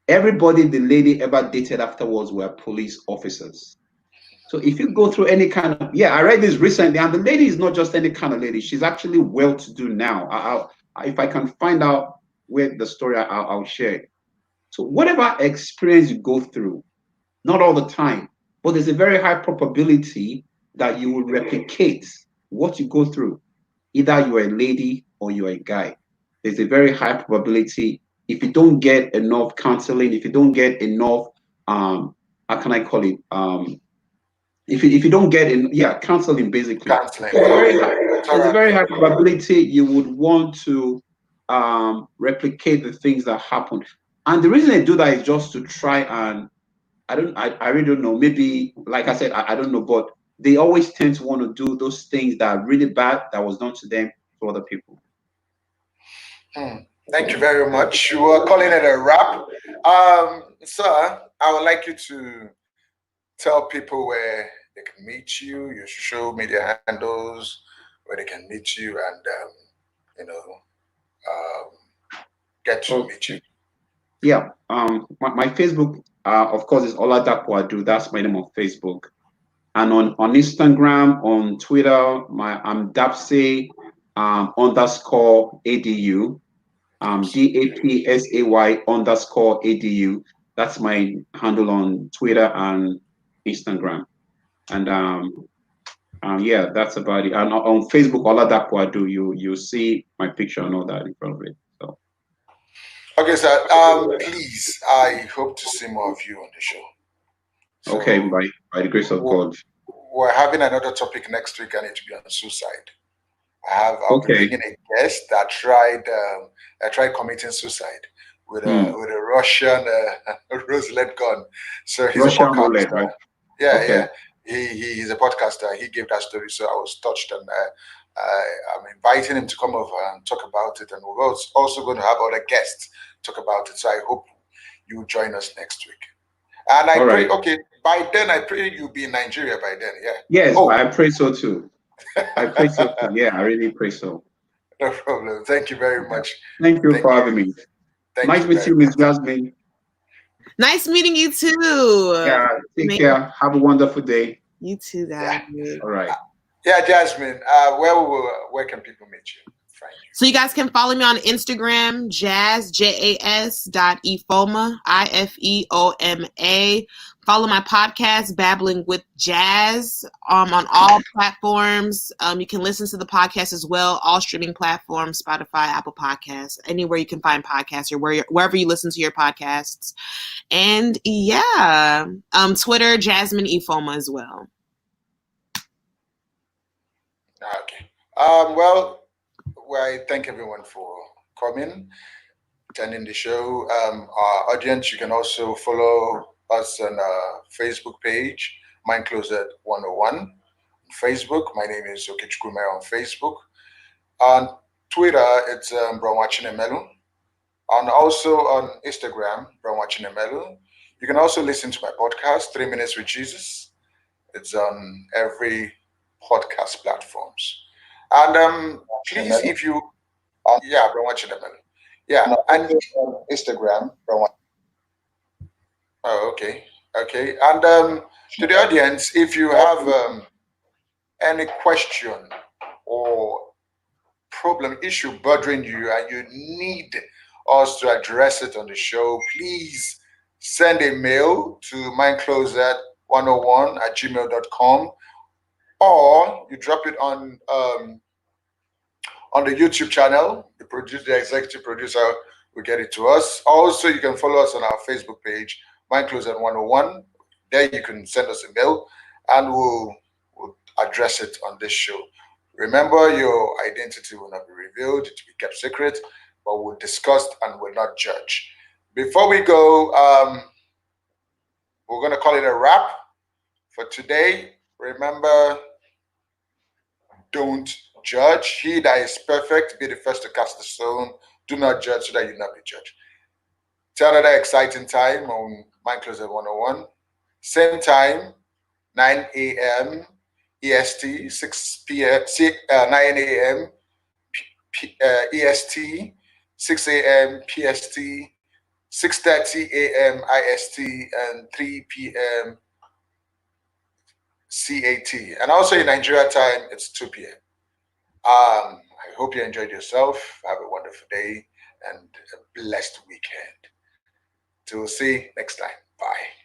everybody the lady ever dated afterwards were police officers. So if you go through any kind of I read this recently, and the lady is not just any kind of lady. She's actually well to do now. If I can find out where the story, I'll share it. So whatever experience you go through, not all the time, but there's a very high probability that you will replicate what you go through. Either you're a lady or you're a guy. There's a very high probability if you don't get enough counseling, if you don't get enough, how can I call it? If you don't get in, yeah, counseling basically, Counseling. there's a very high Therapy. probability you would want to replicate the things that happen. And the reason they do that is just to try and I really don't know. Maybe like I said, I don't know, but they always tend to want to do those things that are really bad that was done to them to other people. Thank you very much. You are calling it a wrap. Sir, I would like you to tell people where they can meet you, your social media handles, where they can meet you and, you know, get to meet you. Okay. Yeah. My Facebook, of course, is Oladapo Adu. That's my name on Facebook. And on Instagram, on Twitter, I'm Dapsay underscore ADU. DAPSAY underscore ADU. That's my handle on Twitter and Instagram. And yeah, that's about it. And on Facebook, Oladapo Adu, you see my picture and all that in front of it. So Okay, sir. Please, I hope to see more of you on the show. okay, So by the grace of God. we're having another topic next week, and it will be on suicide. I'll be Okay. bringing a guest that tried committing suicide with a Russian Roulette gun. So he's a Russian roulette, podcaster. right? Yeah, Okay. he's a podcaster. He gave that story, so I was touched, and I'm inviting him to come over and talk about it. And we're also going to have other guests talk about it. So I hope you join us next week. And I All pray, right. okay, by then I pray you'll be in Nigeria by then. Yeah. Yes, Oh, I pray so too. I pray so too. Yeah, I really pray so. no problem. Thank you very much. Thank you Thank for having you. me. Thank Nice you meeting very you, Miss much. Jasmine. Nice meeting you too. Yeah, take care. Have a wonderful day. You too, Yeah. David. All right. Yeah, Jasmine. Where can people meet you? Find you? So you guys can follow me on Instagram, JAS.EFOMA, IFEOMA. Follow my podcast, Babbling with Jazz, on all platforms. You can listen to the podcast as well, all streaming platforms, Spotify, Apple Podcasts, anywhere you can find podcasts or wherever you listen to your podcasts. And yeah, Twitter, Jasmine Efoma as well. Okay. Well, I thank everyone for coming, attending the show. Our audience, you can also follow us on our Facebook page, Mind Closet 101. On Facebook, my name is Okechukwu on Facebook. On Twitter, it's Nwachinemelu. And also on Instagram, Nwachinemelu. You can also listen to my podcast, 3 Minutes with Jesus. It's on every podcast platforms. And please, if you, yeah, Nwachinemelu. Yeah, and Instagram, oh, okay, okay. And to the audience, if you have any question or problem, issue bothering you, and you need us to address it on the show, please send a mail to mindcloset101@gmail.com, or you drop it on the YouTube channel. The executive producer will get it to us. Also, you can follow us on our Facebook page, mindcloset101. There you can send us a mail, and we'll address it on this show. Remember, your identity will not be revealed, it will be kept secret, but we'll discuss and will not judge. Before we go, we're going to call it a wrap for today. Remember, don't judge. He that is perfect, be the first to cast the stone. Do not judge so that you not be judged. Till another exciting time on Mind Closet 101. Same time, 9 a.m. EST, 6 p.m., 9 a.m. EST, 6 a.m. PST, 6:30 a.m. IST, and 3 p.m. CAT. And also in Nigeria time, it's 2 p.m. I hope you enjoyed yourself. Have a wonderful day and a blessed weekend. Till see next time. Bye.